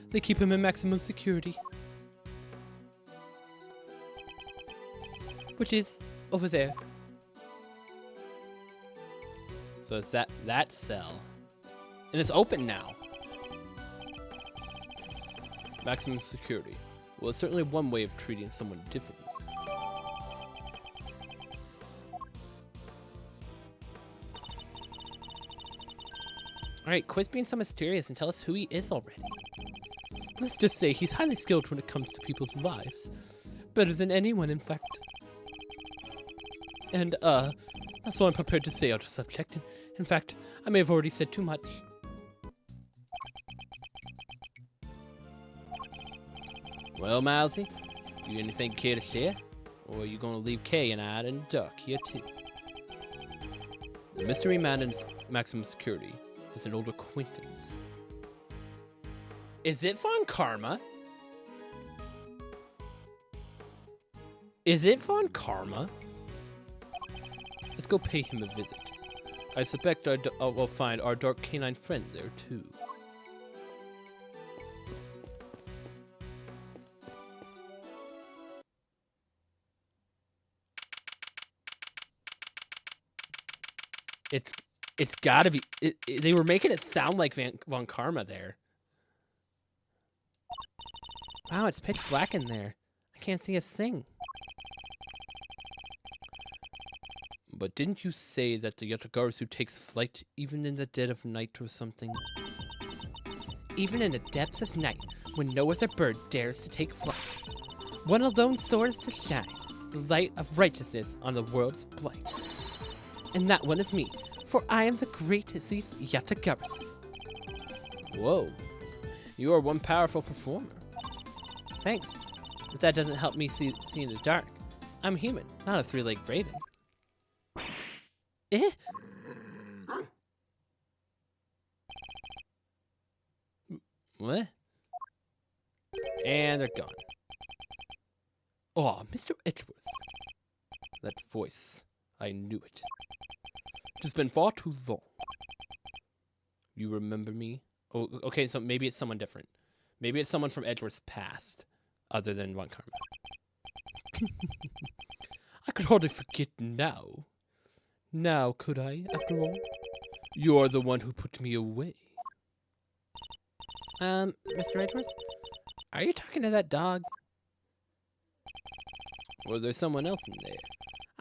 They keep him in maximum security. Which is over there. So it's that cell. And it's open now. Maximum security. Well, it's certainly one way of treating someone differently. Alright, quit being so mysterious and tell us who he is already. Let's just say he's highly skilled when it comes to people's lives. Better than anyone, in fact. And, that's all I'm prepared to say out of subject. In fact, I may have already said too much. Well, Milesy, you anything care to share? Or are you gonna leave Kay and I in the dark here too? The mystery man in maximum security is an old acquaintance. Is it Von Karma? Is it Von Karma? Let's go pay him a visit. I suspect we'll find our dark canine friend there too. It's gotta be. They were making it sound like Von Karma there. Wow, it's pitch black in there. I can't see a thing. But didn't you say that the Yatagarasu takes flight even in the dead of night or something? Even in the depths of night, when no other bird dares to take flight, one alone soars to shine, the light of righteousness on the world's blight. And that one is me, for I am the great thief Yatagarasu. Whoa, you are one powerful performer. Thanks, but that doesn't help me see in the dark. I'm human, not a three-legged raven. Eh? What? And they're gone. Oh, Mr. Edgeworth. That voice. I knew it. It's been far too long. You remember me? Oh, okay, so maybe it's someone different. Maybe it's someone from Edgeworth's past, other than Von Karma. I could hardly forget now. Now, could I, after all? You're the one who put me away. Mr. Edgeworth? Are you talking to that dog? Or there's someone else in there.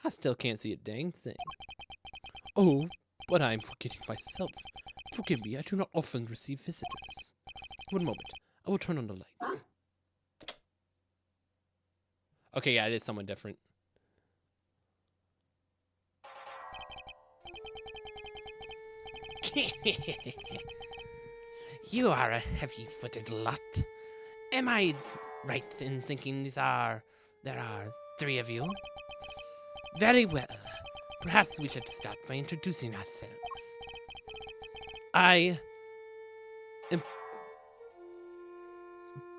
I still can't see a dang thing. Oh, but I'm forgetting myself. Forgive me, I do not often receive visitors. One moment, I will turn on the lights. Okay, yeah, it is someone different. You are a heavy-footed lot. Am I right in thinking there are 3 of you? Very well. Perhaps we should start by introducing ourselves. I am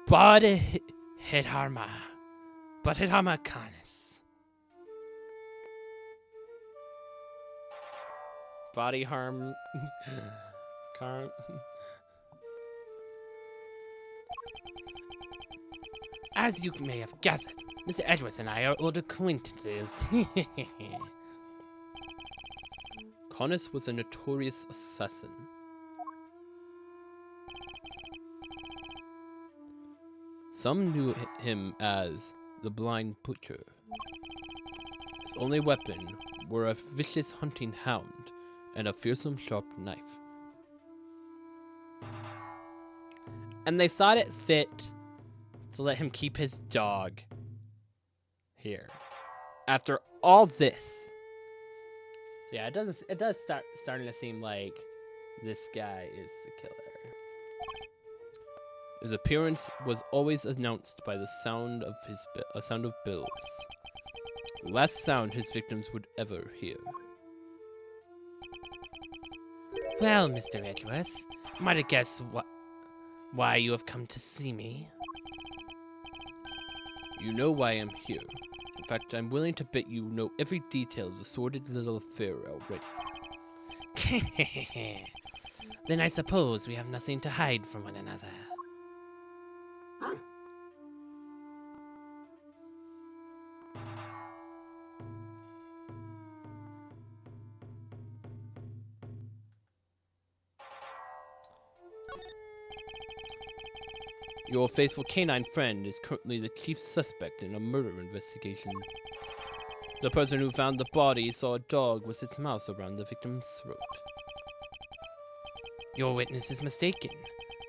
Bodhidharma Canis. Body harm. As you may have gathered, Mr. Edgeworth and I are old acquaintances. Canis was a notorious assassin. Some knew him as the Blind Butcher. His only weapon were a vicious hunting hound and a fearsome sharp knife. And they thought it fit to let him keep his dog here. After all this. Yeah, it does starting to seem like this guy is the killer. His appearance was always announced by the sound of bells. The last sound his victims would ever hear. Well, Mr. Edgeworth, might have guessed why you have come to see me. You know why I'm here. In fact, I'm willing to bet you know every detail of the sordid little affair already. Then I suppose we have nothing to hide from one another. Your faithful canine friend is currently the chief suspect in a murder investigation. The person who found the body saw a dog with its mouth around the victim's throat. Your witness is mistaken.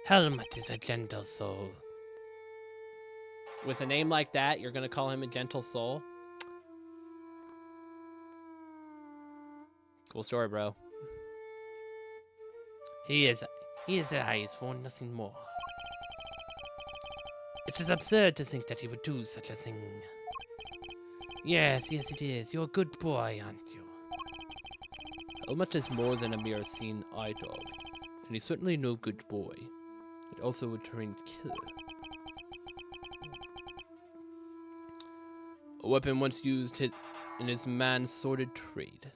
Helmut is a gentle soul. With a name like that, you're gonna call him a gentle soul? Cool story, bro. He is eyes for nothing more. It is absurd to think that he would do such a thing. Yes, it is. You're a good boy, aren't you? Helmut is more than a mere seeing eye dog, and he's certainly no good boy, but also a trained killer. A weapon once used in his man's sordid trade.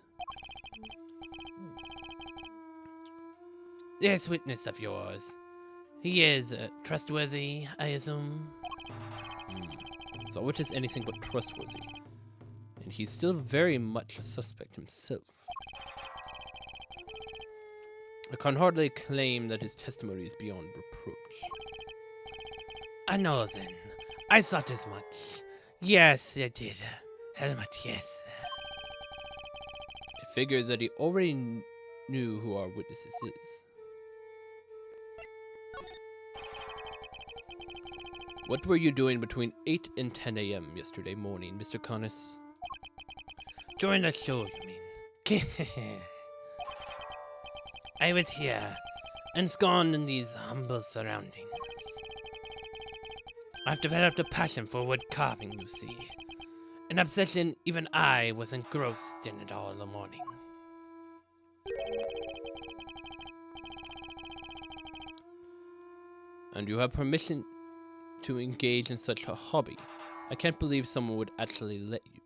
This witness of yours, he is trustworthy, I assume? Sahwit is anything but trustworthy, and he's still very much a suspect himself. I can hardly claim that his testimony is beyond reproach. I know then. I thought as much. Yes, I did. Helmut, yes. Figures that he already knew who our witnesses is. What were you doing between 8 and 10 a.m. yesterday morning, Mr. Connors? During the show, you mean? I was here, ensconced in these humble surroundings. I've developed a passion for wood carving, you see. An obsession even I was engrossed in it all the morning. And you have permission to engage in such a hobby. I can't believe someone would actually let you.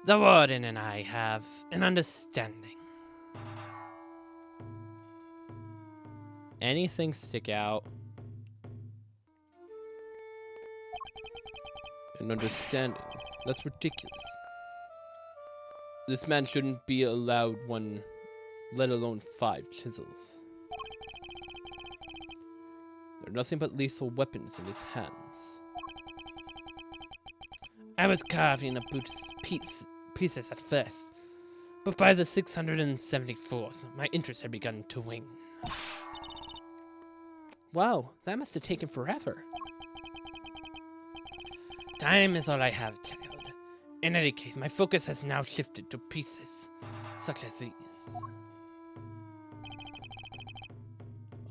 The warden and I have an understanding. Anything stick out? An understanding? That's ridiculous. This man shouldn't be allowed one, let alone 5 chisels. There are nothing but lethal weapons in his hands. I was carving a pieces at first, but by the 674th, my interest had begun to wane. Wow, that must have taken forever. Time is all I have, child. In any case, my focus has now shifted to pieces, such as these.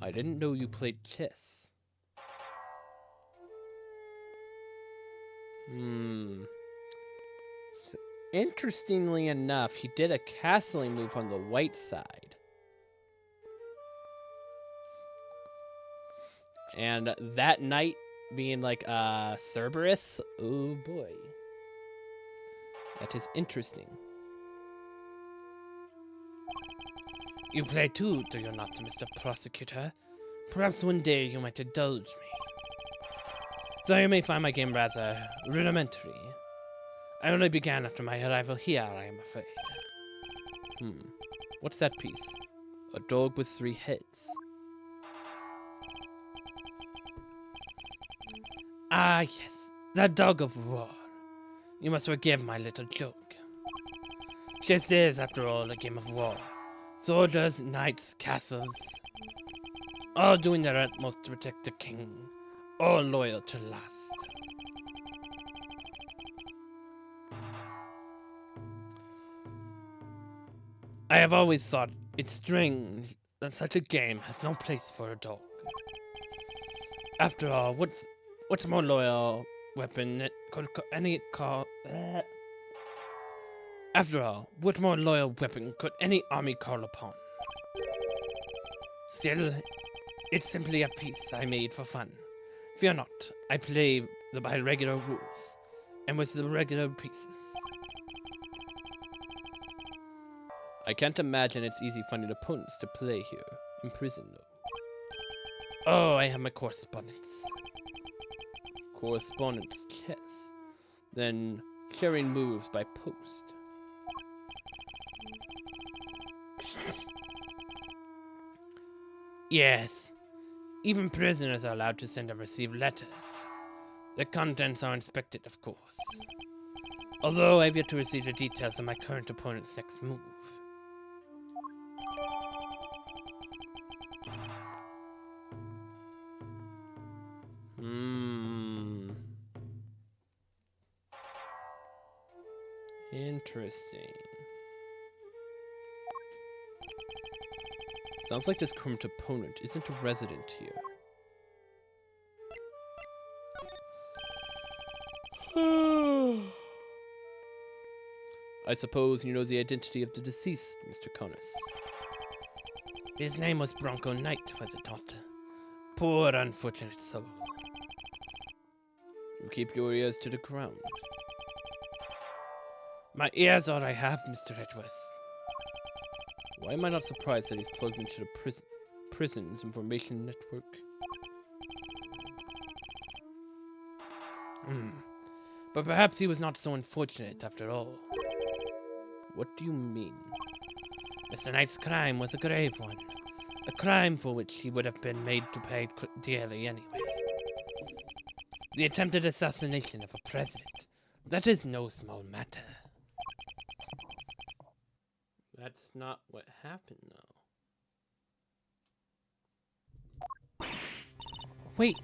I didn't know you played chess. So, interestingly enough, he did a castling move on the white side. And that knight being like Cerberus, oh boy. That is interesting. You play too, do you not, Mr. Prosecutor? Perhaps one day you might indulge me. Though you may find my game rather rudimentary. I only began after my arrival here, I am afraid. What's that piece? A dog with 3 heads. Ah, yes, the dog of war. You must forgive my little joke. Chess is, after all, a game of war. Soldiers, knights, castles, all doing their utmost to protect the king, all loyal to the last. I have always thought it strange that such a game has no place for a dog. After all, what's more loyal weapon could any call? After all, what more loyal weapon could any army call upon? Still, it's simply a piece I made for fun. Fear not, I play by regular rules, and with the regular pieces. I can't imagine it's easy finding opponents to play here, in prison though. Oh, I have my correspondence. Correspondence chess. Then carrying moves by post. Yes, even prisoners are allowed to send and receive letters. The contents are inspected, of course. Although I've yet to receive the details of my current opponent's next move. Interesting. Sounds like this current opponent isn't a resident here. I suppose you know the identity of the deceased, Mr. Connors. His name was Bronco Knight, was it not? Poor unfortunate soul. You keep your ears to the ground. My ears are all I have, Mr. Edgeworth. Why am I not surprised that he's plugged into the prison's information network? But perhaps he was not so unfortunate after all. What do you mean? Mr. Knight's crime was a grave one. A crime for which he would have been made to pay dearly anyway. The attempted assassination of a president, That is no small matter. That's not what happened, though. Wait,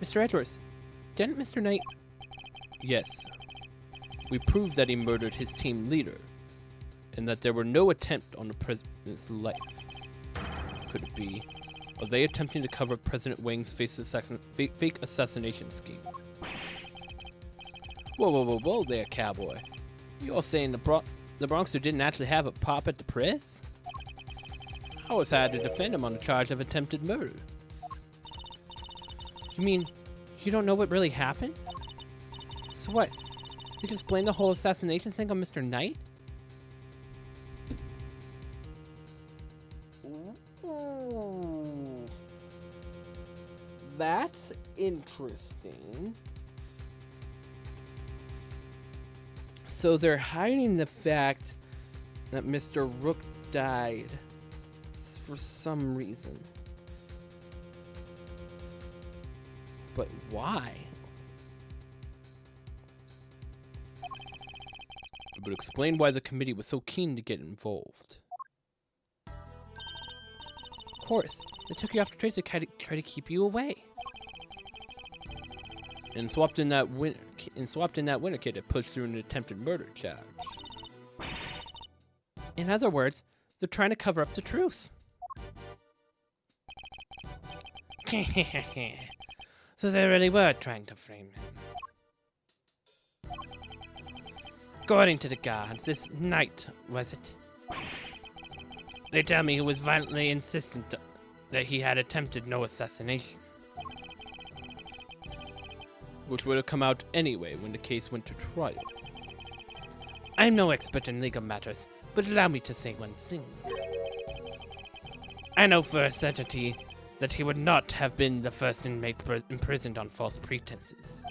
Mr. Edwards, didn't Mr. Knight... Yes. We proved that he murdered his team leader, and that there were no attempt on the president's life. Could it be? Are they attempting to cover President Wang's fake assassination scheme? Whoa there, cowboy. You all saying the Bronxer didn't actually have a pop at the press? I was hired to defend him on the charge of attempted murder. You mean, you don't know what really happened? So what? You just blame the whole assassination thing on Mr. Knight? Ooh. That's interesting. So they're hiding the fact that Mr. Rook died for some reason. But why? It would explain why the committee was so keen to get involved. Of course. They took you off the trace to try to keep you away. And swapped in that winner kid to push through an attempted murder charge. In other words, they're trying to cover up the truth. So they really were trying to frame him. According to the guards, this Knight, was it? They tell me he was violently insistent that he had attempted no assassination. Which would have come out anyway when the case went to trial. I'm no expert in legal matters, but allow me to say one thing. I know for a certainty that he would not have been the first inmate imprisoned on false pretenses.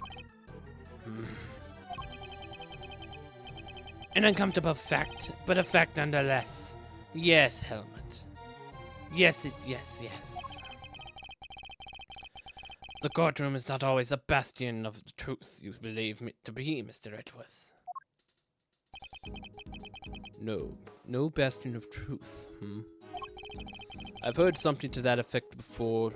An uncomfortable fact, but a fact nonetheless. Yes, Helmut. Yes. The courtroom is not always a bastion of the truth you believe it to be, Mr. Edwards. No bastion of truth, I've heard something to that effect before.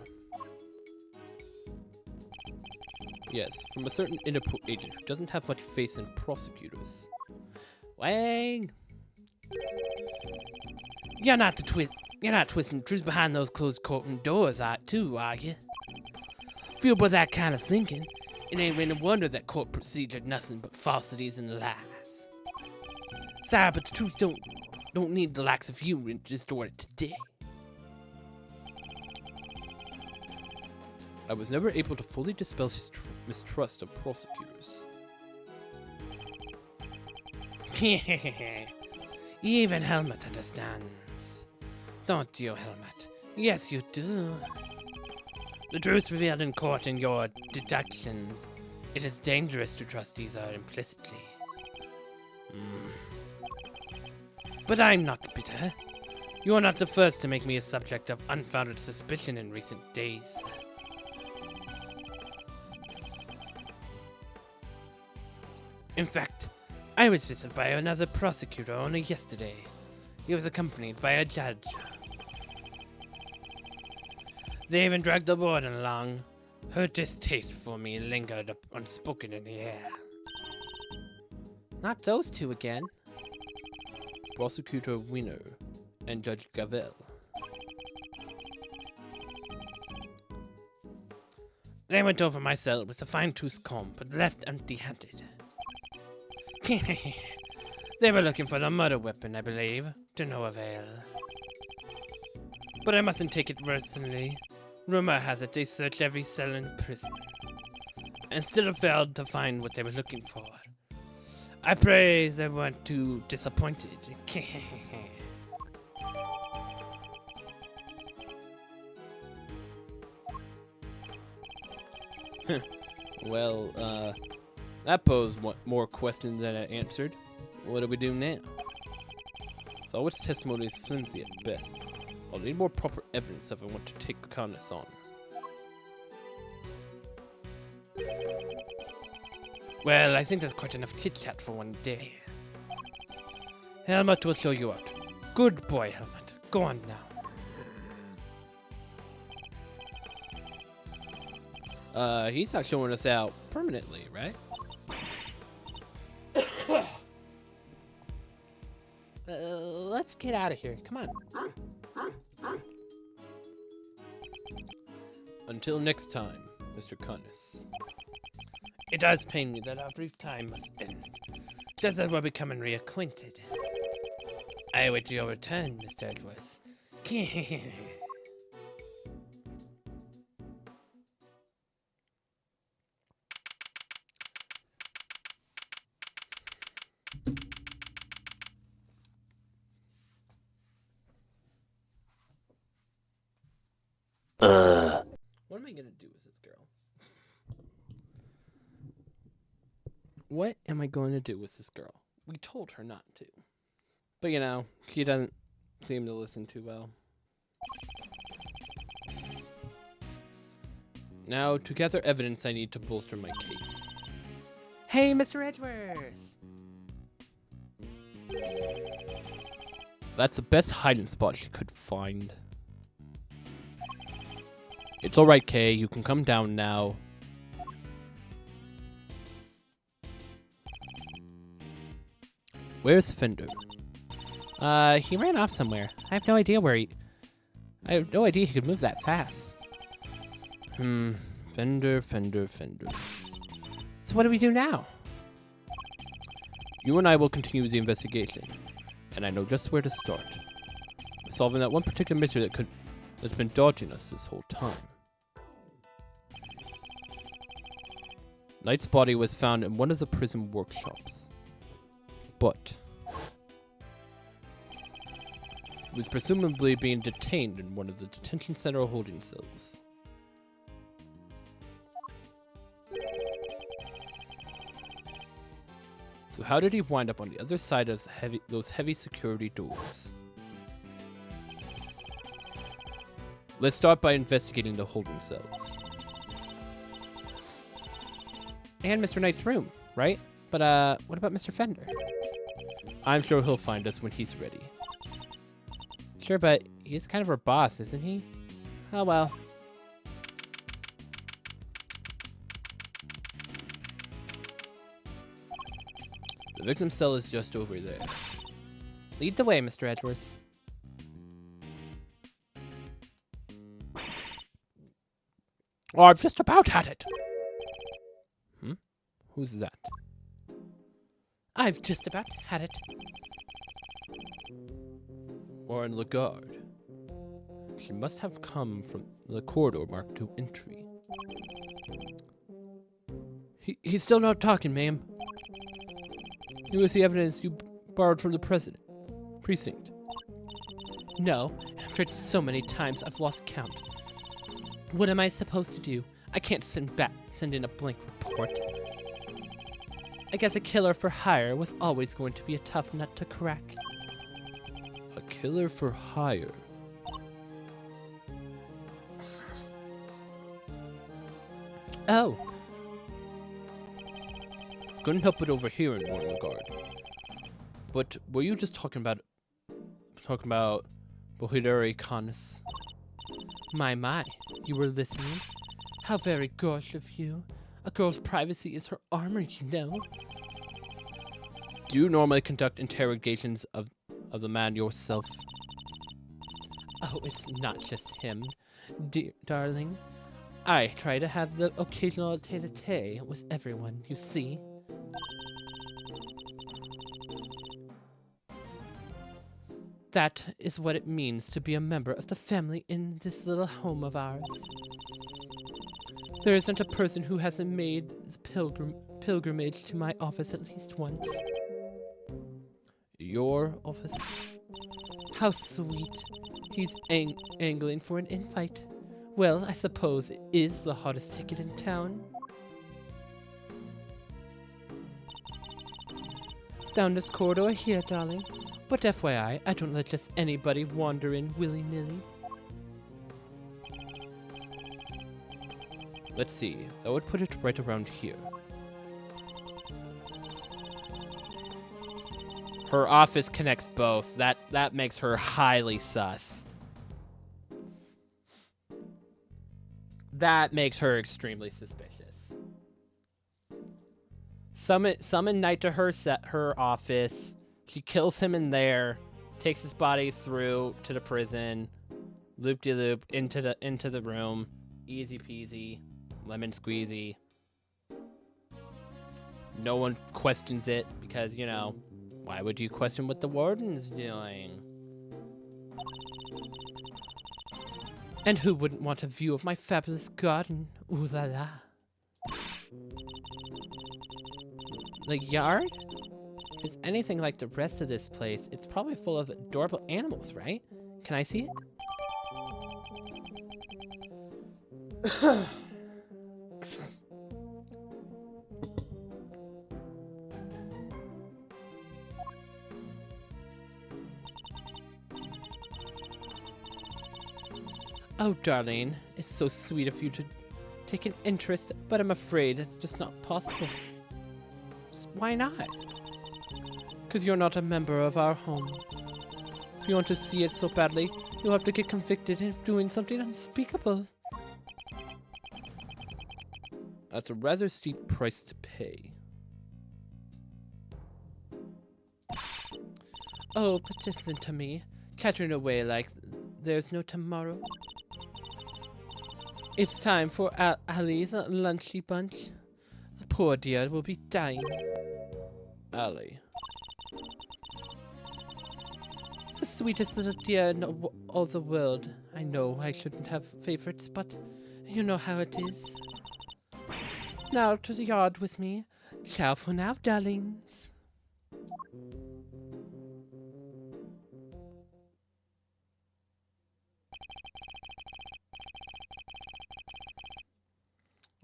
Yes, from a certain Interpol agent who doesn't have much faith in prosecutors. Wang! You're not twisting the truth behind those closed courtroom doors, are you? Fueled by that kind of thinking, it ain't any wonder that court procedure nothing but falsities and lies. Sorry, but the truth don't need the likes of you to distort it today. I was never able to fully dispel his mistrust of prosecutors. Even Helmut understands. Don't you, Helmut? Yes, you do. The truth revealed in court and your deductions. It is dangerous to trust these implicitly. But I'm not bitter. You are not the first to make me a subject of unfounded suspicion in recent days. In fact, I was visited by another prosecutor only yesterday. He was accompanied by a judge. They even dragged the warden along. Her distaste for me lingered unspoken in the air. Not those two again. Prosecutor Wiener and Judge Gavel. They went over my cell with a fine-tooth comb, but left empty-handed. They were looking for the murder weapon, I believe, to no avail. But I mustn't take it personally. Rumor has it they searched every cell in prison, and still failed to find what they were looking for. I pray they weren't too disappointed. Well, that posed more questions than it answered. What do we do now? Sahwit's testimony is flimsy at best. I'll need more proper evidence if I want to take Conus on. Well, I think that's quite enough chit-chat for one day. Helmut will show you out. Good boy, Helmut. Go on now. He's not showing us out permanently, right? Let's get out of here. Come on. Until next time, Mr. Cunnis. It does pain me that our brief time must end, just as we're becoming reacquainted. I await your return, Mr. Edwards. What am I gonna do with this girl? What am I going to do with this girl? We told her not to. But you know, she doesn't seem to listen too well. Now, to gather evidence, I need to bolster my case. Hey, Mr. Edwards! That's the best hiding spot she could find. It's alright, Kay. You can come down now. Where's Fender? He ran off somewhere. I have no idea where he... I have no idea he could move that fast. Fender. So what do we do now? You and I will continue the investigation. And I know just where to start. Solving that one particular mystery that's been dodging us this whole time. Knight's body was found in one of the prison workshops. But he was presumably being detained in one of the detention center holding cells. So how did he wind up on the other side of those heavy security doors? Let's start by investigating the holding cells. And Mr. Knight's room, right? But what about Mr. Fender? I'm sure he'll find us when he's ready. Sure, but he's kind of our boss, isn't he? Oh well. The victim's cell is just over there. Lead the way, Mr. Edwards. Oh, I've just about had it. Who's that? I've just about had it. Warren Lagarde. She must have come from the corridor marked to entry. He's still not talking, ma'am. You with the evidence you borrowed from the precinct. No, I've tried so many times I've lost count. What am I supposed to do? I can't send in a blank report. I guess a killer for hire was always going to be a tough nut to crack. A killer for hire? Oh. Couldn't help but overhearing Warren Lagarde. But were you just talking about Bohidari Canis? My, you were listening? How very gauche of you. A girl's privacy is her armor, you know. Do you normally conduct interrogations of the man yourself? Oh, it's not just him, darling. I try to have the occasional tete-a-tete with everyone, you see. That is what it means to be a member of the family in this little home of ours. There isn't a person who hasn't made the pilgrimage to my office at least once. Your office? How sweet. He's angling for an invite. Well, I suppose it is the hottest ticket in town. It's down this corridor here, darling. But FYI, I don't let just anybody wander in willy-nilly. Let's see, I would put it right around here. Her office connects both. That makes her highly sus. That makes her extremely suspicious. Summon Knight to her office. She kills him in there. Takes his body through to the prison. Loop-de-loop into the room. Easy peasy. Lemon squeezy. No one questions it because, you know, why would you question what the warden's doing? And who wouldn't want a view of my fabulous garden? Ooh la la. The yard? If it's anything like the rest of this place, it's probably full of adorable animals, right? Can I see it? Oh, darling, it's so sweet of you to take an interest, but I'm afraid it's just not possible. Why not? Because you're not a member of our home. If you want to see it so badly, you'll have to get convicted of doing something unspeakable. That's a rather steep price to pay. Oh, but just listen to me, chattering away like there's no tomorrow. It's time for Ali's lunchy bunch. The poor dear will be dying. Ali. The sweetest little dear in all the world. I know I shouldn't have favorites, but you know how it is. Now to the yard with me. Ciao for now, darlings.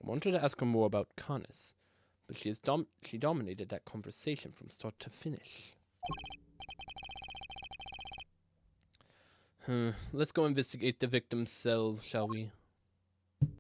I wanted to ask her more about Canis, but she dominated that conversation from start to finish. Let's go investigate the victim's cells, shall we?